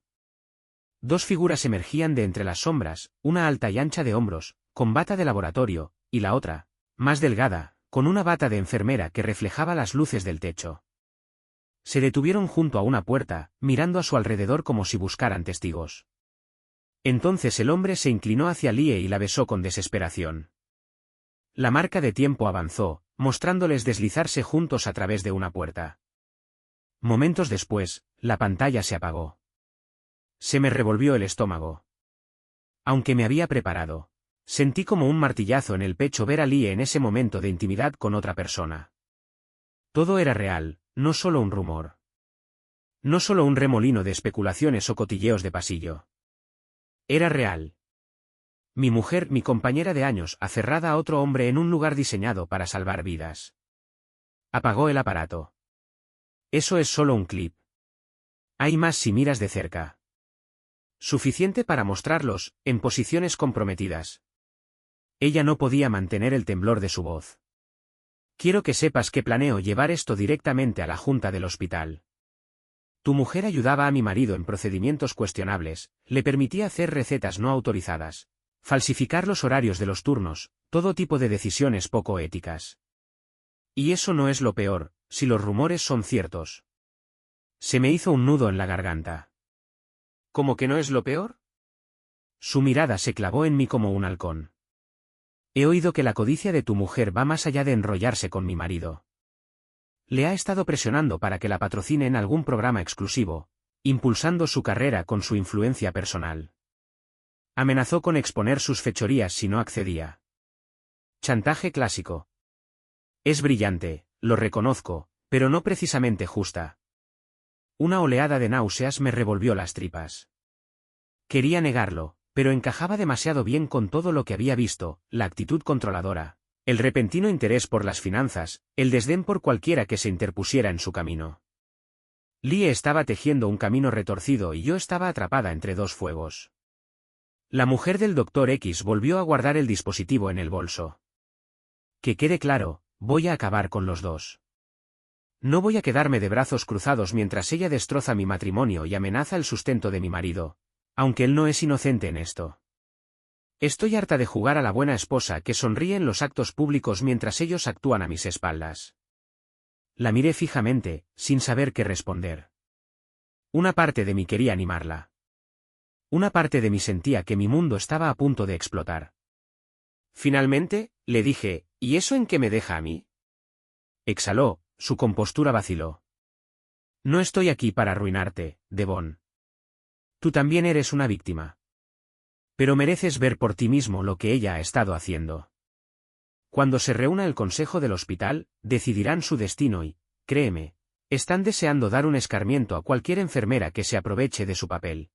2 figuras emergían de entre las sombras, una alta y ancha de hombros, con bata de laboratorio, y la otra, más delgada, con una bata de enfermera que reflejaba las luces del techo. Se detuvieron junto a una puerta, mirando a su alrededor como si buscaran testigos. Entonces el hombre se inclinó hacia Lie y la besó con desesperación. La marca de tiempo avanzó, mostrándoles deslizarse juntos a través de una puerta. Momentos después, la pantalla se apagó. Se me revolvió el estómago. Aunque me había preparado, sentí como un martillazo en el pecho ver a Lie en ese momento de intimidad con otra persona. Todo era real. No solo un rumor. No solo un remolino de especulaciones o cotilleos de pasillo. Era real. Mi mujer, mi compañera de años, aferrada a otro hombre en un lugar diseñado para salvar vidas. Apagó el aparato. Eso es solo un clip. Hay más si miras de cerca. Suficiente para mostrarlos, en posiciones comprometidas. Ella no podía mantener el temblor de su voz. Quiero que sepas que planeo llevar esto directamente a la junta del hospital. Tu mujer ayudaba a mi marido en procedimientos cuestionables, le permitía hacer recetas no autorizadas, falsificar los horarios de los turnos, todo tipo de decisiones poco éticas. Y eso no es lo peor, si los rumores son ciertos. Se me hizo un nudo en la garganta. ¿Cómo que no es lo peor? Su mirada se clavó en mí como un halcón. He oído que la codicia de tu mujer va más allá de enrollarse con mi marido. Le ha estado presionando para que la patrocine en algún programa exclusivo, impulsando su carrera con su influencia personal. Amenazó con exponer sus fechorías si no accedía. Chantaje clásico. Es brillante, lo reconozco, pero no precisamente justa. Una oleada de náuseas me revolvió las tripas. Quería negarlo, pero encajaba demasiado bien con todo lo que había visto, la actitud controladora, el repentino interés por las finanzas, el desdén por cualquiera que se interpusiera en su camino. Lie estaba tejiendo un camino retorcido y yo estaba atrapada entre dos fuegos. La mujer del Dr. X volvió a guardar el dispositivo en el bolso. Que quede claro, voy a acabar con los dos. No voy a quedarme de brazos cruzados mientras ella destroza mi matrimonio y amenaza el sustento de mi marido, aunque él no es inocente en esto. Estoy harta de jugar a la buena esposa que sonríe en los actos públicos mientras ellos actúan a mis espaldas. La miré fijamente, sin saber qué responder. Una parte de mí quería animarla. Una parte de mí sentía que mi mundo estaba a punto de explotar. Finalmente, le dije, ¿y eso en qué me deja a mí? Exhaló, su compostura vaciló. No estoy aquí para arruinarte, Devon. Tú también eres una víctima. Pero mereces ver por ti mismo lo que ella ha estado haciendo. Cuando se reúna el consejo del hospital, decidirán su destino y, créeme, están deseando dar un escarmiento a cualquier enfermera que se aproveche de su papel.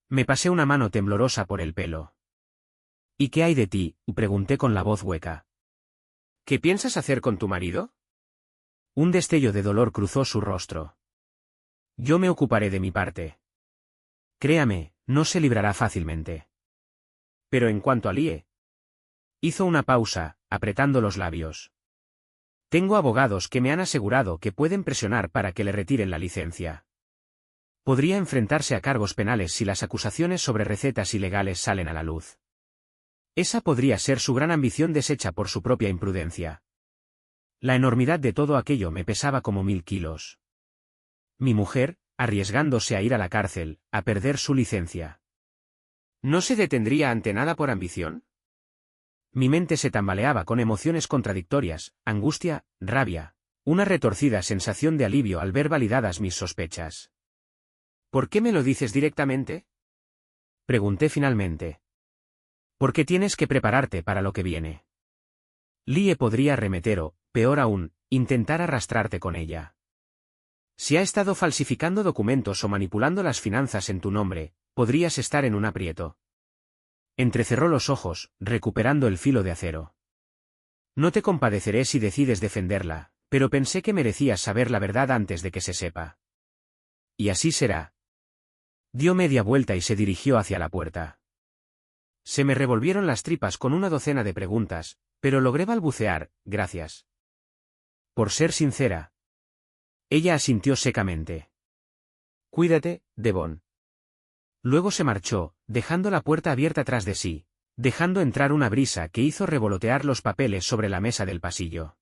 Me pasé una mano temblorosa por el pelo. ¿Y qué hay de ti?, pregunté con la voz hueca. ¿Qué piensas hacer con tu marido? Un destello de dolor cruzó su rostro. Yo me ocuparé de mi parte. Créame, no se librará fácilmente. Pero en cuanto a Lie. Hizo una pausa, apretando los labios. Tengo abogados que me han asegurado que pueden presionar para que le retiren la licencia. Podría enfrentarse a cargos penales si las acusaciones sobre recetas ilegales salen a la luz. Esa podría ser su gran ambición deshecha por su propia imprudencia. La enormidad de todo aquello me pesaba como 1000 kilos. Mi mujer, arriesgándose a ir a la cárcel, a perder su licencia. ¿No se detendría ante nada por ambición? Mi mente se tambaleaba con emociones contradictorias, angustia, rabia, una retorcida sensación de alivio al ver validadas mis sospechas. ¿Por qué me lo dices directamente? Pregunté finalmente. Porque tienes que prepararte para lo que viene. Lie podría arremeter o, peor aún, intentar arrastrarte con ella. Si ha estado falsificando documentos o manipulando las finanzas en tu nombre, podrías estar en un aprieto. Entrecerró los ojos, recuperando el filo de acero. No te compadeceré si decides defenderla, pero pensé que merecías saber la verdad antes de que se sepa. Y así será. Dio media vuelta y se dirigió hacia la puerta. Se me revolvieron las tripas con una docena de preguntas, pero logré balbucear, gracias. Por ser sincera. Ella asintió secamente. Cuídate, Devon. Luego se marchó, dejando la puerta abierta tras de sí, dejando entrar una brisa que hizo revolotear los papeles sobre la mesa del pasillo.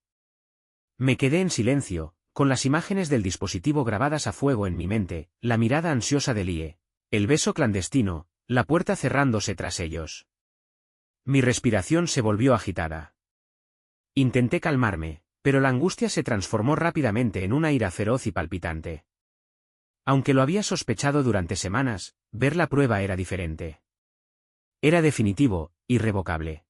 Me quedé en silencio, con las imágenes del dispositivo grabadas a fuego en mi mente, la mirada ansiosa de Lie, el beso clandestino, la puerta cerrándose tras ellos. Mi respiración se volvió agitada. Intenté calmarme, pero la angustia se transformó rápidamente en una ira feroz y palpitante. Aunque lo había sospechado durante semanas, ver la prueba era diferente. Era definitivo, irrevocable.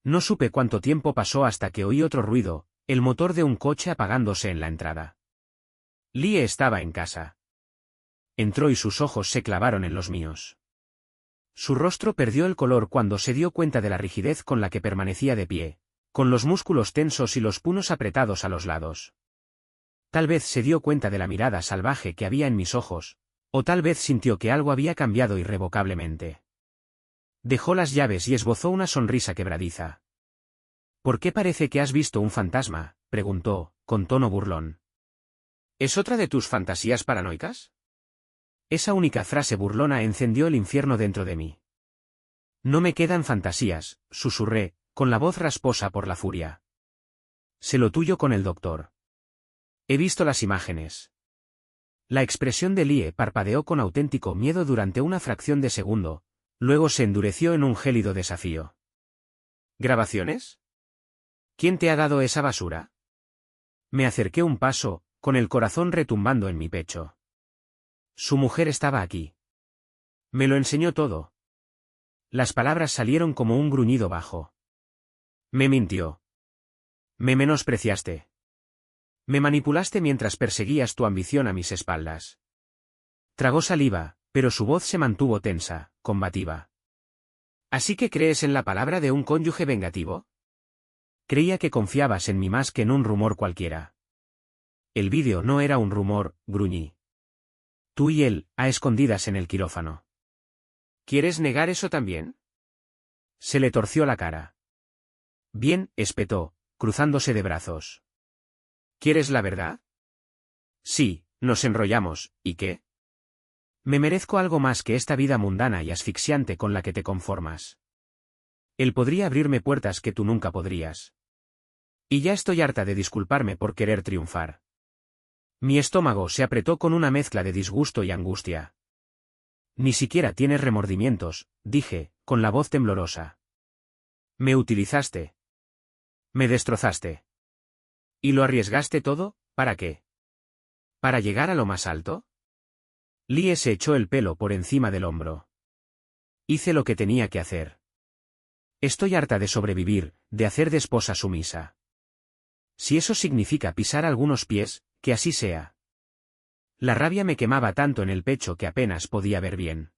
No supe cuánto tiempo pasó hasta que oí otro ruido, el motor de un coche apagándose en la entrada. Lie estaba en casa. Entró y sus ojos se clavaron en los míos. Su rostro perdió el color cuando se dio cuenta de la rigidez con la que permanecía de pie, con los músculos tensos y los puños apretados a los lados. Tal vez se dio cuenta de la mirada salvaje que había en mis ojos, o tal vez sintió que algo había cambiado irrevocablemente. Dejó las llaves y esbozó una sonrisa quebradiza. ¿Por qué parece que has visto un fantasma?, preguntó, con tono burlón. ¿Es otra de tus fantasías paranoicas? Esa única frase burlona encendió el infierno dentro de mí. No me quedan fantasías, susurré, con la voz rasposa por la furia. Sé lo tuyo con el doctor. He visto las imágenes. La expresión de Lie parpadeó con auténtico miedo durante una fracción de segundo, luego se endureció en un gélido desafío. ¿Grabaciones? ¿Quién te ha dado esa basura? Me acerqué un paso, con el corazón retumbando en mi pecho. Su mujer estaba aquí. Me lo enseñó todo. Las palabras salieron como un gruñido bajo. Me mintió. Me menospreciaste. Me manipulaste mientras perseguías tu ambición a mis espaldas. Tragó saliva, pero su voz se mantuvo tensa, combativa. ¿Así que crees en la palabra de un cónyuge vengativo? Creía que confiabas en mí más que en un rumor cualquiera. El vídeo no era un rumor, gruñí. Tú y él, a escondidas en el quirófano. ¿Quieres negar eso también? Se le torció la cara. Bien, espetó, cruzándose de brazos. ¿Quieres la verdad? Sí, nos enrollamos, ¿y qué? Me merezco algo más que esta vida mundana y asfixiante con la que te conformas. Él podría abrirme puertas que tú nunca podrías. Y ya estoy harta de disculparme por querer triunfar. Mi estómago se apretó con una mezcla de disgusto y angustia. Ni siquiera tienes remordimientos, dije, con la voz temblorosa. Me utilizaste. Me destrozaste. ¿Y lo arriesgaste todo? ¿Para qué? ¿Para llegar a lo más alto? Lie se echó el pelo por encima del hombro. Hice lo que tenía que hacer. Estoy harta de sobrevivir, de hacer de esposa sumisa. Si eso significa pisar algunos pies, que así sea. La rabia me quemaba tanto en el pecho que apenas podía ver bien.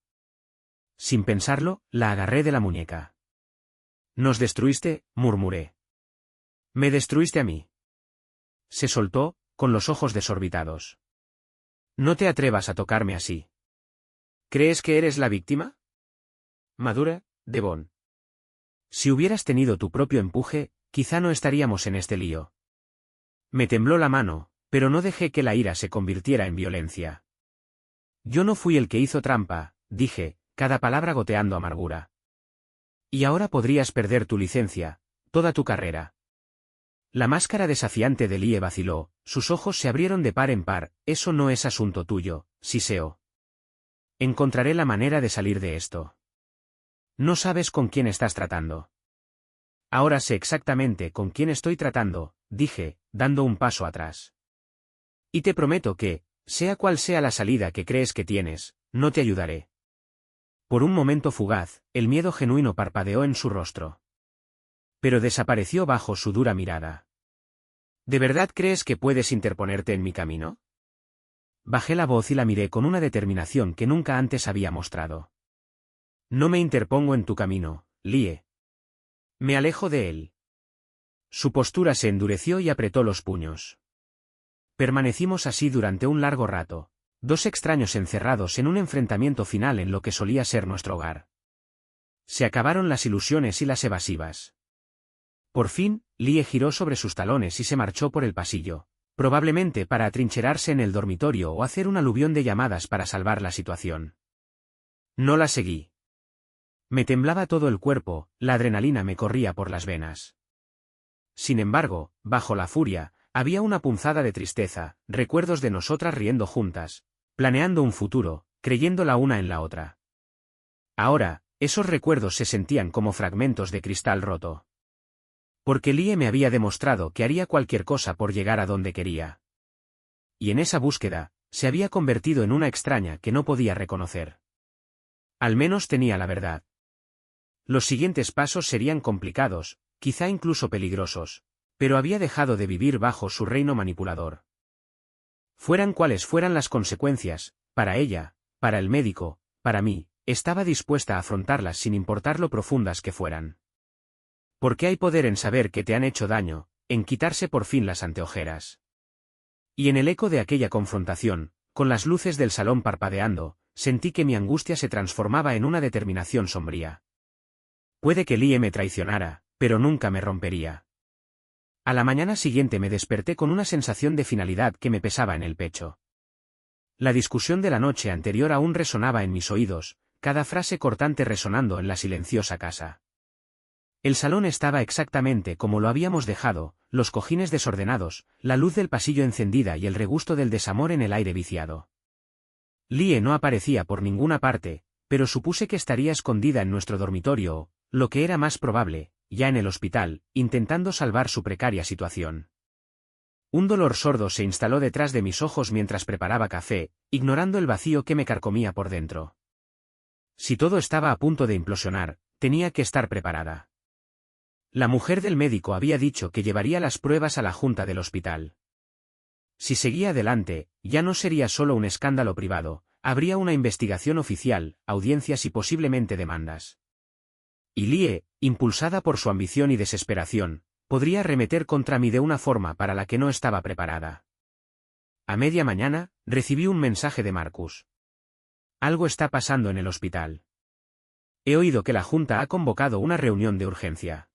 Sin pensarlo, la agarré de la muñeca. Nos destruiste, murmuré. Me destruiste a mí. Se soltó, con los ojos desorbitados. No te atrevas a tocarme así. ¿Crees que eres la víctima? Madura, Devon. Si hubieras tenido tu propio empuje, quizá no estaríamos en este lío. Me tembló la mano, pero no dejé que la ira se convirtiera en violencia. Yo no fui el que hizo trampa, dije, cada palabra goteando amargura. Y ahora podrías perder tu licencia, toda tu carrera. La máscara desafiante de Lie vaciló, sus ojos se abrieron de par en par. Eso no es asunto tuyo, siseó. Encontraré la manera de salir de esto. No sabes con quién estás tratando. Ahora sé exactamente con quién estoy tratando, dije, dando un paso atrás. Y te prometo que, sea cual sea la salida que crees que tienes, no te ayudaré. Por un momento fugaz, el miedo genuino parpadeó en su rostro. Pero desapareció bajo su dura mirada. ¿De verdad crees que puedes interponerte en mi camino? Bajé la voz y la miré con una determinación que nunca antes había mostrado. No me interpongo en tu camino, Lie. Me alejo de él. Su postura se endureció y apretó los puños. Permanecimos así durante un largo rato, dos extraños encerrados en un enfrentamiento final en lo que solía ser nuestro hogar. Se acabaron las ilusiones y las evasivas. Por fin, Lie giró sobre sus talones y se marchó por el pasillo, probablemente para atrincherarse en el dormitorio o hacer un aluvión de llamadas para salvar la situación. No la seguí. Me temblaba todo el cuerpo, la adrenalina me corría por las venas. Sin embargo, bajo la furia, había una punzada de tristeza, recuerdos de nosotras riendo juntas, planeando un futuro, creyendo la una en la otra. Ahora, esos recuerdos se sentían como fragmentos de cristal roto. Porque Lie me había demostrado que haría cualquier cosa por llegar a donde quería. Y en esa búsqueda, se había convertido en una extraña que no podía reconocer. Al menos tenía la verdad. Los siguientes pasos serían complicados, quizá incluso peligrosos, pero había dejado de vivir bajo su reino manipulador. Fueran cuales fueran las consecuencias, para ella, para el médico, para mí, estaba dispuesta a afrontarlas sin importar lo profundas que fueran. Porque hay poder en saber que te han hecho daño, en quitarse por fin las anteojeras. Y en el eco de aquella confrontación, con las luces del salón parpadeando, sentí que mi angustia se transformaba en una determinación sombría. Puede que Lie me traicionara, pero nunca me rompería. A la mañana siguiente me desperté con una sensación de finalidad que me pesaba en el pecho. La discusión de la noche anterior aún resonaba en mis oídos, cada frase cortante resonando en la silenciosa casa. El salón estaba exactamente como lo habíamos dejado, los cojines desordenados, la luz del pasillo encendida y el regusto del desamor en el aire viciado. Lie no aparecía por ninguna parte, pero supuse que estaría escondida en nuestro dormitorio o, lo que era más probable, ya en el hospital, intentando salvar su precaria situación. Un dolor sordo se instaló detrás de mis ojos mientras preparaba café, ignorando el vacío que me carcomía por dentro. Si todo estaba a punto de implosionar, tenía que estar preparada. La mujer del médico había dicho que llevaría las pruebas a la junta del hospital. Si seguía adelante, ya no sería solo un escándalo privado, habría una investigación oficial, audiencias y posiblemente demandas. Y Lie, impulsada por su ambición y desesperación, podría arremeter contra mí de una forma para la que no estaba preparada. A media mañana, recibí un mensaje de Marcus. Algo está pasando en el hospital. He oído que la junta ha convocado una reunión de urgencia.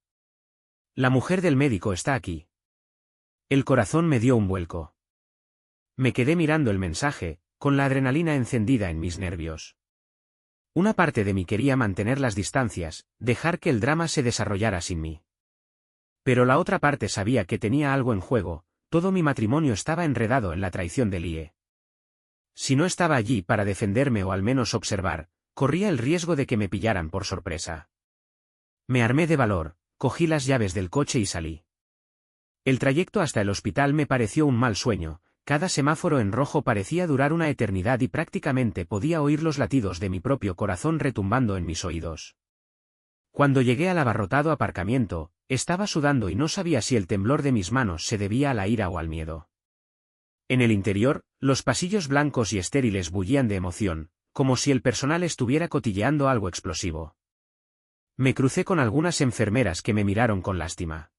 La mujer del médico está aquí. El corazón me dio un vuelco. Me quedé mirando el mensaje, con la adrenalina encendida en mis nervios. Una parte de mí quería mantener las distancias, dejar que el drama se desarrollara sin mí. Pero la otra parte sabía que tenía algo en juego, todo mi matrimonio estaba enredado en la traición de Lie. Si no estaba allí para defenderme o al menos observar, corría el riesgo de que me pillaran por sorpresa. Me armé de valor, cogí las llaves del coche y salí. El trayecto hasta el hospital me pareció un mal sueño, cada semáforo en rojo parecía durar una eternidad y prácticamente podía oír los latidos de mi propio corazón retumbando en mis oídos. Cuando llegué al abarrotado aparcamiento, estaba sudando y no sabía si el temblor de mis manos se debía a la ira o al miedo. En el interior, los pasillos blancos y estériles bullían de emoción, como si el personal estuviera cotilleando algo explosivo. Me crucé con algunas enfermeras que me miraron con lástima.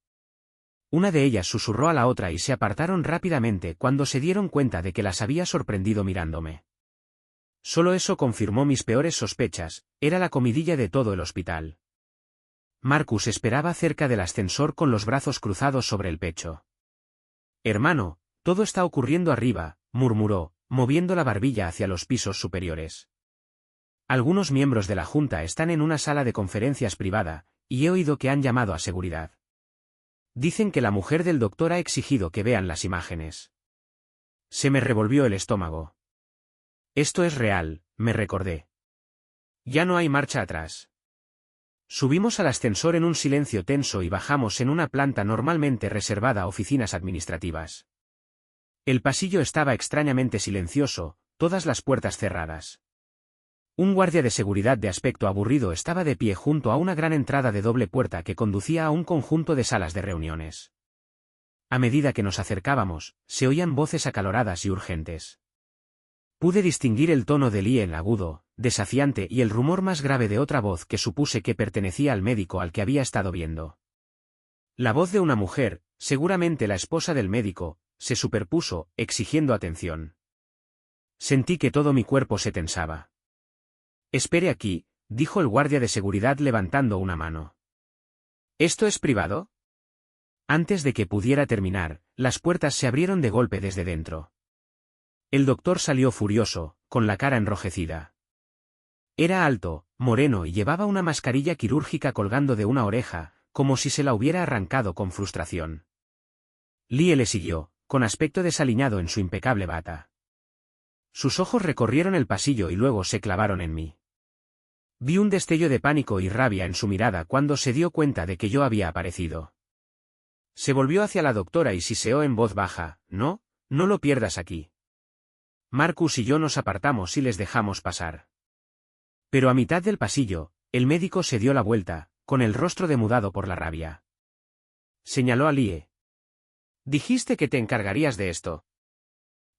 Una de ellas susurró a la otra y se apartaron rápidamente cuando se dieron cuenta de que las había sorprendido mirándome. Solo eso confirmó mis peores sospechas, era la comidilla de todo el hospital. Marcus esperaba cerca del ascensor con los brazos cruzados sobre el pecho. «Hermano, todo está ocurriendo arriba», murmuró, moviendo la barbilla hacia los pisos superiores. Algunos miembros de la junta están en una sala de conferencias privada, y he oído que han llamado a seguridad. Dicen que la mujer del doctor ha exigido que vean las imágenes. Se me revolvió el estómago. Esto es real, me recordé. Ya no hay marcha atrás. Subimos al ascensor en un silencio tenso y bajamos en una planta normalmente reservada a oficinas administrativas. El pasillo estaba extrañamente silencioso, todas las puertas cerradas. Un guardia de seguridad de aspecto aburrido estaba de pie junto a una gran entrada de doble puerta que conducía a un conjunto de salas de reuniones. A medida que nos acercábamos, se oían voces acaloradas y urgentes. Pude distinguir el tono de Lie en agudo, desafiante y el rumor más grave de otra voz que supuse que pertenecía al médico al que había estado viendo. La voz de una mujer, seguramente la esposa del médico, se superpuso, exigiendo atención. Sentí que todo mi cuerpo se tensaba. «Espere aquí», dijo el guardia de seguridad levantando una mano. «¿Esto es privado?» Antes de que pudiera terminar, las puertas se abrieron de golpe desde dentro. El doctor salió furioso, con la cara enrojecida. Era alto, moreno y llevaba una mascarilla quirúrgica colgando de una oreja, como si se la hubiera arrancado con frustración. Lie le siguió, con aspecto desaliñado en su impecable bata. Sus ojos recorrieron el pasillo y luego se clavaron en mí. Vi un destello de pánico y rabia en su mirada cuando se dio cuenta de que yo había aparecido. Se volvió hacia la doctora y siseó en voz baja: «No, no lo pierdas aquí». Marcus y yo nos apartamos y les dejamos pasar. Pero a mitad del pasillo, el médico se dio la vuelta, con el rostro demudado por la rabia. Señaló a Lie. «Dijiste que te encargarías de esto.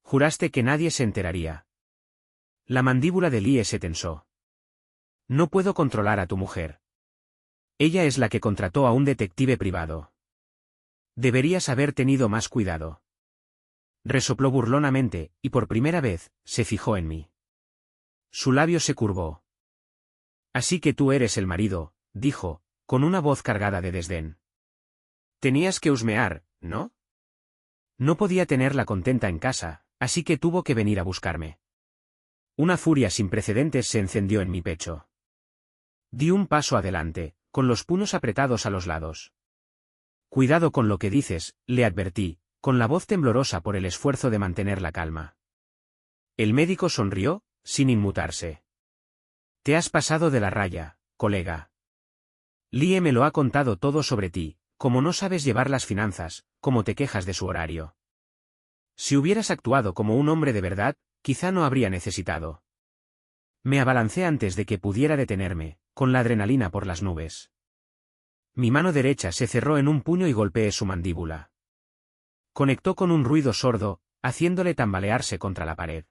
Juraste que nadie se enteraría». La mandíbula de Lie se tensó. «No puedo controlar a tu mujer. Ella es la que contrató a un detective privado. Deberías haber tenido más cuidado». Resopló burlonamente, y por primera vez, se fijó en mí. Su labio se curvó. «Así que tú eres el marido», dijo, con una voz cargada de desdén. «Tenías que husmear, ¿no? No podía tenerla contenta en casa, así que tuvo que venir a buscarme». Una furia sin precedentes se encendió en mi pecho. Di un paso adelante, con los puños apretados a los lados. Cuidado con lo que dices, le advertí, con la voz temblorosa por el esfuerzo de mantener la calma. El médico sonrió, sin inmutarse. Te has pasado de la raya, colega. Lie me lo ha contado todo sobre ti, como no sabes llevar las finanzas, como te quejas de su horario. Si hubieras actuado como un hombre de verdad, quizá no habría necesitado. Me abalancé antes de que pudiera detenerme, con la adrenalina por las nubes. Mi mano derecha se cerró en un puño y golpeé su mandíbula. Conectó con un ruido sordo, haciéndole tambalearse contra la pared.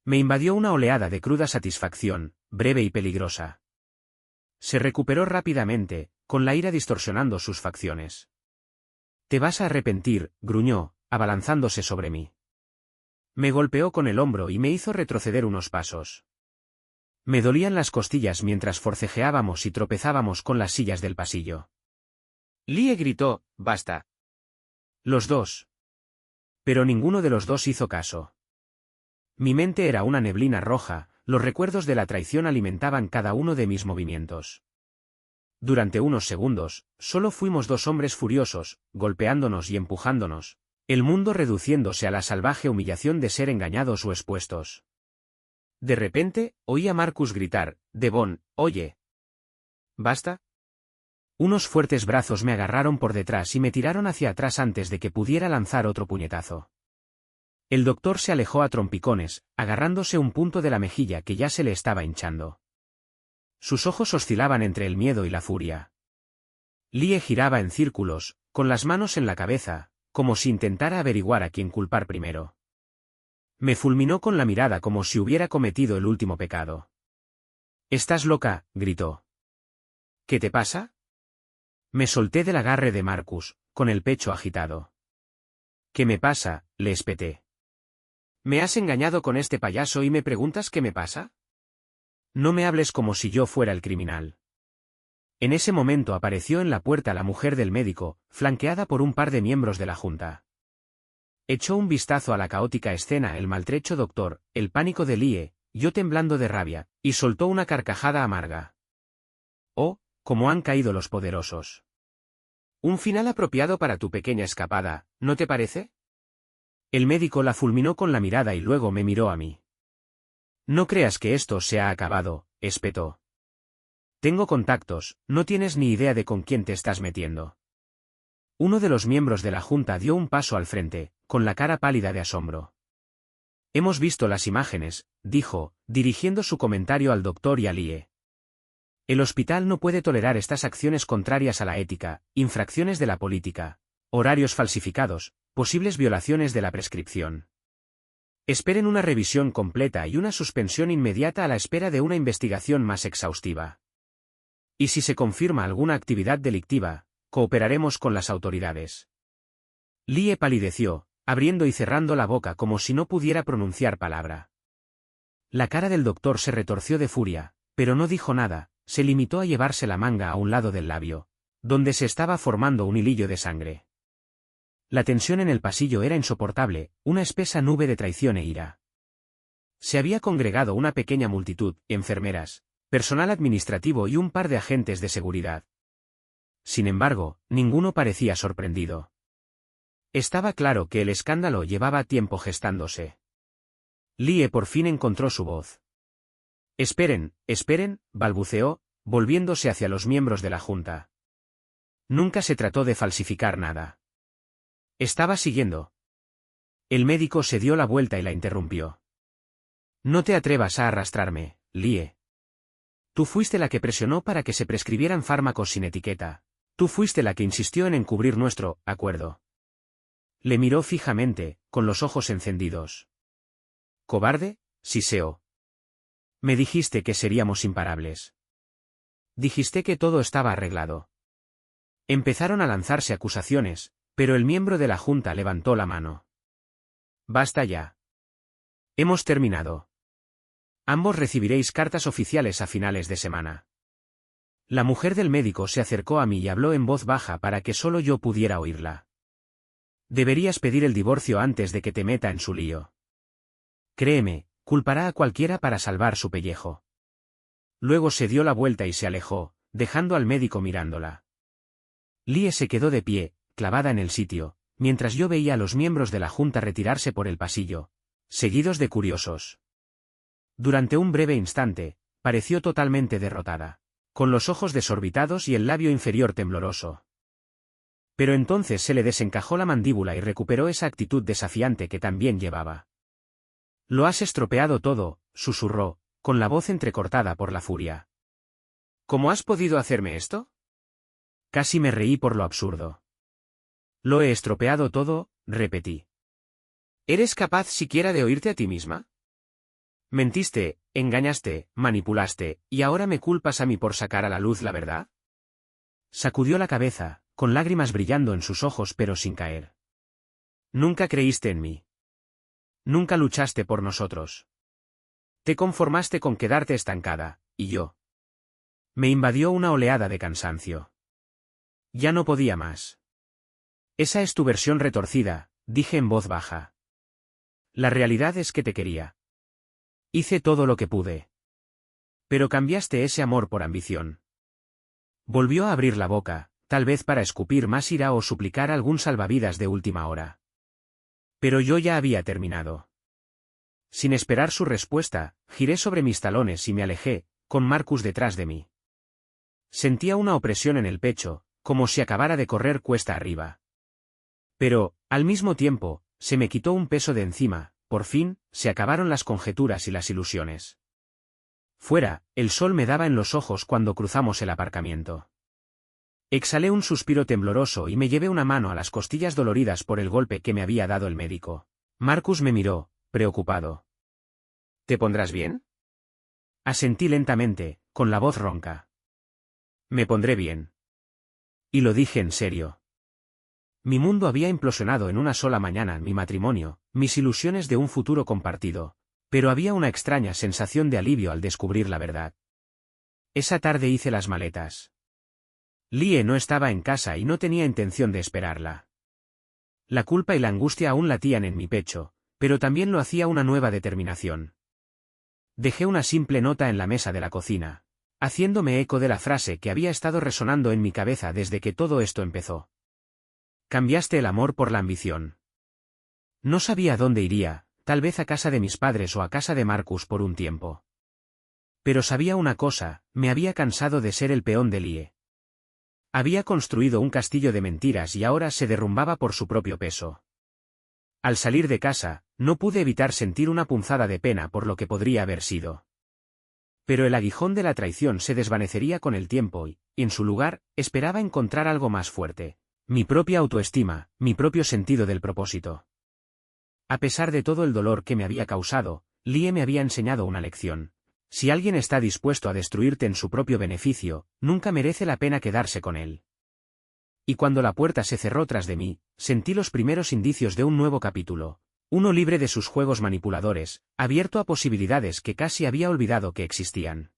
Me invadió una oleada de cruda satisfacción, breve y peligrosa. Se recuperó rápidamente, con la ira distorsionando sus facciones. Te vas a arrepentir, gruñó, abalanzándose sobre mí. Me golpeó con el hombro y me hizo retroceder unos pasos. Me dolían las costillas mientras forcejeábamos y tropezábamos con las sillas del pasillo. Lie gritó, «¡Basta!». Los dos. Pero ninguno de los dos hizo caso. Mi mente era una neblina roja, los recuerdos de la traición alimentaban cada uno de mis movimientos. Durante unos segundos, solo fuimos dos hombres furiosos, golpeándonos y empujándonos, el mundo reduciéndose a la salvaje humillación de ser engañados o expuestos. De repente, oí a Marcus gritar, «Devon, oye. ¿Basta?». Unos fuertes brazos me agarraron por detrás y me tiraron hacia atrás antes de que pudiera lanzar otro puñetazo. El doctor se alejó a trompicones, agarrándose un punto de la mejilla que ya se le estaba hinchando. Sus ojos oscilaban entre el miedo y la furia. Lie giraba en círculos, con las manos en la cabeza, como si intentara averiguar a quién culpar primero. Me fulminó con la mirada como si hubiera cometido el último pecado. «¿Estás loca?», gritó. «¿Qué te pasa?». Me solté del agarre de Marcus, con el pecho agitado. «¿Qué me pasa?», le espeté. «¿Me has engañado con este payaso y me preguntas qué me pasa?». «No me hables como si yo fuera el criminal». En ese momento apareció en la puerta la mujer del médico, flanqueada por un par de miembros de la junta. Echó un vistazo a la caótica escena, el maltrecho doctor, el pánico de Lie, yo temblando de rabia, y soltó una carcajada amarga. «Oh, cómo han caído los poderosos. Un final apropiado para tu pequeña escapada, ¿no te parece?». El médico la fulminó con la mirada y luego me miró a mí. «No creas que esto se ha acabado», espetó. «Tengo contactos, no tienes ni idea de con quién te estás metiendo». Uno de los miembros de la junta dio un paso al frente, con la cara pálida de asombro. «Hemos visto las imágenes», dijo, dirigiendo su comentario al doctor y a Lie. «El hospital no puede tolerar estas acciones contrarias a la ética, infracciones de la política, horarios falsificados, posibles violaciones de la prescripción. Esperen una revisión completa y una suspensión inmediata a la espera de una investigación más exhaustiva. Y si se confirma alguna actividad delictiva, cooperaremos con las autoridades». Lie palideció, abriendo y cerrando la boca como si no pudiera pronunciar palabra. La cara del doctor se retorció de furia, pero no dijo nada, se limitó a llevarse la manga a un lado del labio, donde se estaba formando un hilillo de sangre. La tensión en el pasillo era insoportable, una espesa nube de traición e ira. Se había congregado una pequeña multitud, enfermeras, personal administrativo y un par de agentes de seguridad. Sin embargo, ninguno parecía sorprendido. Estaba claro que el escándalo llevaba tiempo gestándose. Lie por fin encontró su voz. «Esperen, esperen», balbuceó, volviéndose hacia los miembros de la junta. «Nunca se trató de falsificar nada. Estaba siguiendo». El médico se dio la vuelta y la interrumpió. «No te atrevas a arrastrarme, Lie. Tú fuiste la que presionó para que se prescribieran fármacos sin etiqueta. Tú fuiste la que insistió en encubrir nuestro acuerdo». Le miró fijamente, con los ojos encendidos. «¿Cobarde?», siseó. «Me dijiste que seríamos imparables. Dijiste que todo estaba arreglado». Empezaron a lanzarse acusaciones, pero el miembro de la junta levantó la mano. «Basta ya. Hemos terminado. Ambos recibiréis cartas oficiales a finales de semana». La mujer del médico se acercó a mí y habló en voz baja para que solo yo pudiera oírla. «Deberías pedir el divorcio antes de que te meta en su lío. Créeme, culpará a cualquiera para salvar su pellejo. Luego se dio la vuelta y se alejó, dejando al médico mirándola. Lie se quedó de pie, clavada en el sitio, mientras yo veía a los miembros de la junta retirarse por el pasillo, seguidos de curiosos. Durante un breve instante, pareció totalmente derrotada, con los ojos desorbitados y el labio inferior tembloroso. Pero entonces se le desencajó la mandíbula y recuperó esa actitud desafiante que también llevaba. «Lo has estropeado todo», susurró, con la voz entrecortada por la furia. «¿Cómo has podido hacerme esto?» Casi me reí por lo absurdo. «Lo he estropeado todo», repetí. «¿Eres capaz siquiera de oírte a ti misma? Mentiste, engañaste, manipulaste, y ahora me culpas a mí por sacar a la luz la verdad». Sacudió la cabeza, con lágrimas brillando en sus ojos pero sin caer. «Nunca creíste en mí. Nunca luchaste por nosotros. Te conformaste con quedarte estancada, y yo». Me invadió una oleada de cansancio. Ya no podía más. «Esa es tu versión retorcida», dije en voz baja. «La realidad es que te quería. Hice todo lo que pude. Pero cambiaste ese amor por ambición». Volvió a abrir la boca, tal vez para escupir más ira o suplicar algún salvavidas de última hora. Pero yo ya había terminado. Sin esperar su respuesta, giré sobre mis talones y me alejé, con Marcus detrás de mí. Sentía una opresión en el pecho, como si acabara de correr cuesta arriba. Pero, al mismo tiempo, se me quitó un peso de encima, por fin, se acabaron las conjeturas y las ilusiones. Fuera, el sol me daba en los ojos cuando cruzamos el aparcamiento. Exhalé un suspiro tembloroso y me llevé una mano a las costillas doloridas por el golpe que me había dado el médico. Marcus me miró, preocupado. «¿Te pondrás bien?» Asentí lentamente, con la voz ronca. «Me pondré bien». Y lo dije en serio. Mi mundo había implosionado en una sola mañana, mi matrimonio, mis ilusiones de un futuro compartido, pero había una extraña sensación de alivio al descubrir la verdad. Esa tarde hice las maletas. Lie no estaba en casa y no tenía intención de esperarla. La culpa y la angustia aún latían en mi pecho, pero también lo hacía una nueva determinación. Dejé una simple nota en la mesa de la cocina, haciéndome eco de la frase que había estado resonando en mi cabeza desde que todo esto empezó. «Cambiaste el amor por la ambición». No sabía a dónde iría, tal vez a casa de mis padres o a casa de Marcus por un tiempo. Pero sabía una cosa, me había cansado de ser el peón de Lie. Había construido un castillo de mentiras y ahora se derrumbaba por su propio peso. Al salir de casa, no pude evitar sentir una punzada de pena por lo que podría haber sido. Pero el aguijón de la traición se desvanecería con el tiempo y, en su lugar, esperaba encontrar algo más fuerte: mi propia autoestima, mi propio sentido del propósito. A pesar de todo el dolor que me había causado, Lie me había enseñado una lección. Si alguien está dispuesto a destruirte en su propio beneficio, nunca merece la pena quedarse con él. Y cuando la puerta se cerró tras de mí, sentí los primeros indicios de un nuevo capítulo, uno libre de sus juegos manipuladores, abierto a posibilidades que casi había olvidado que existían.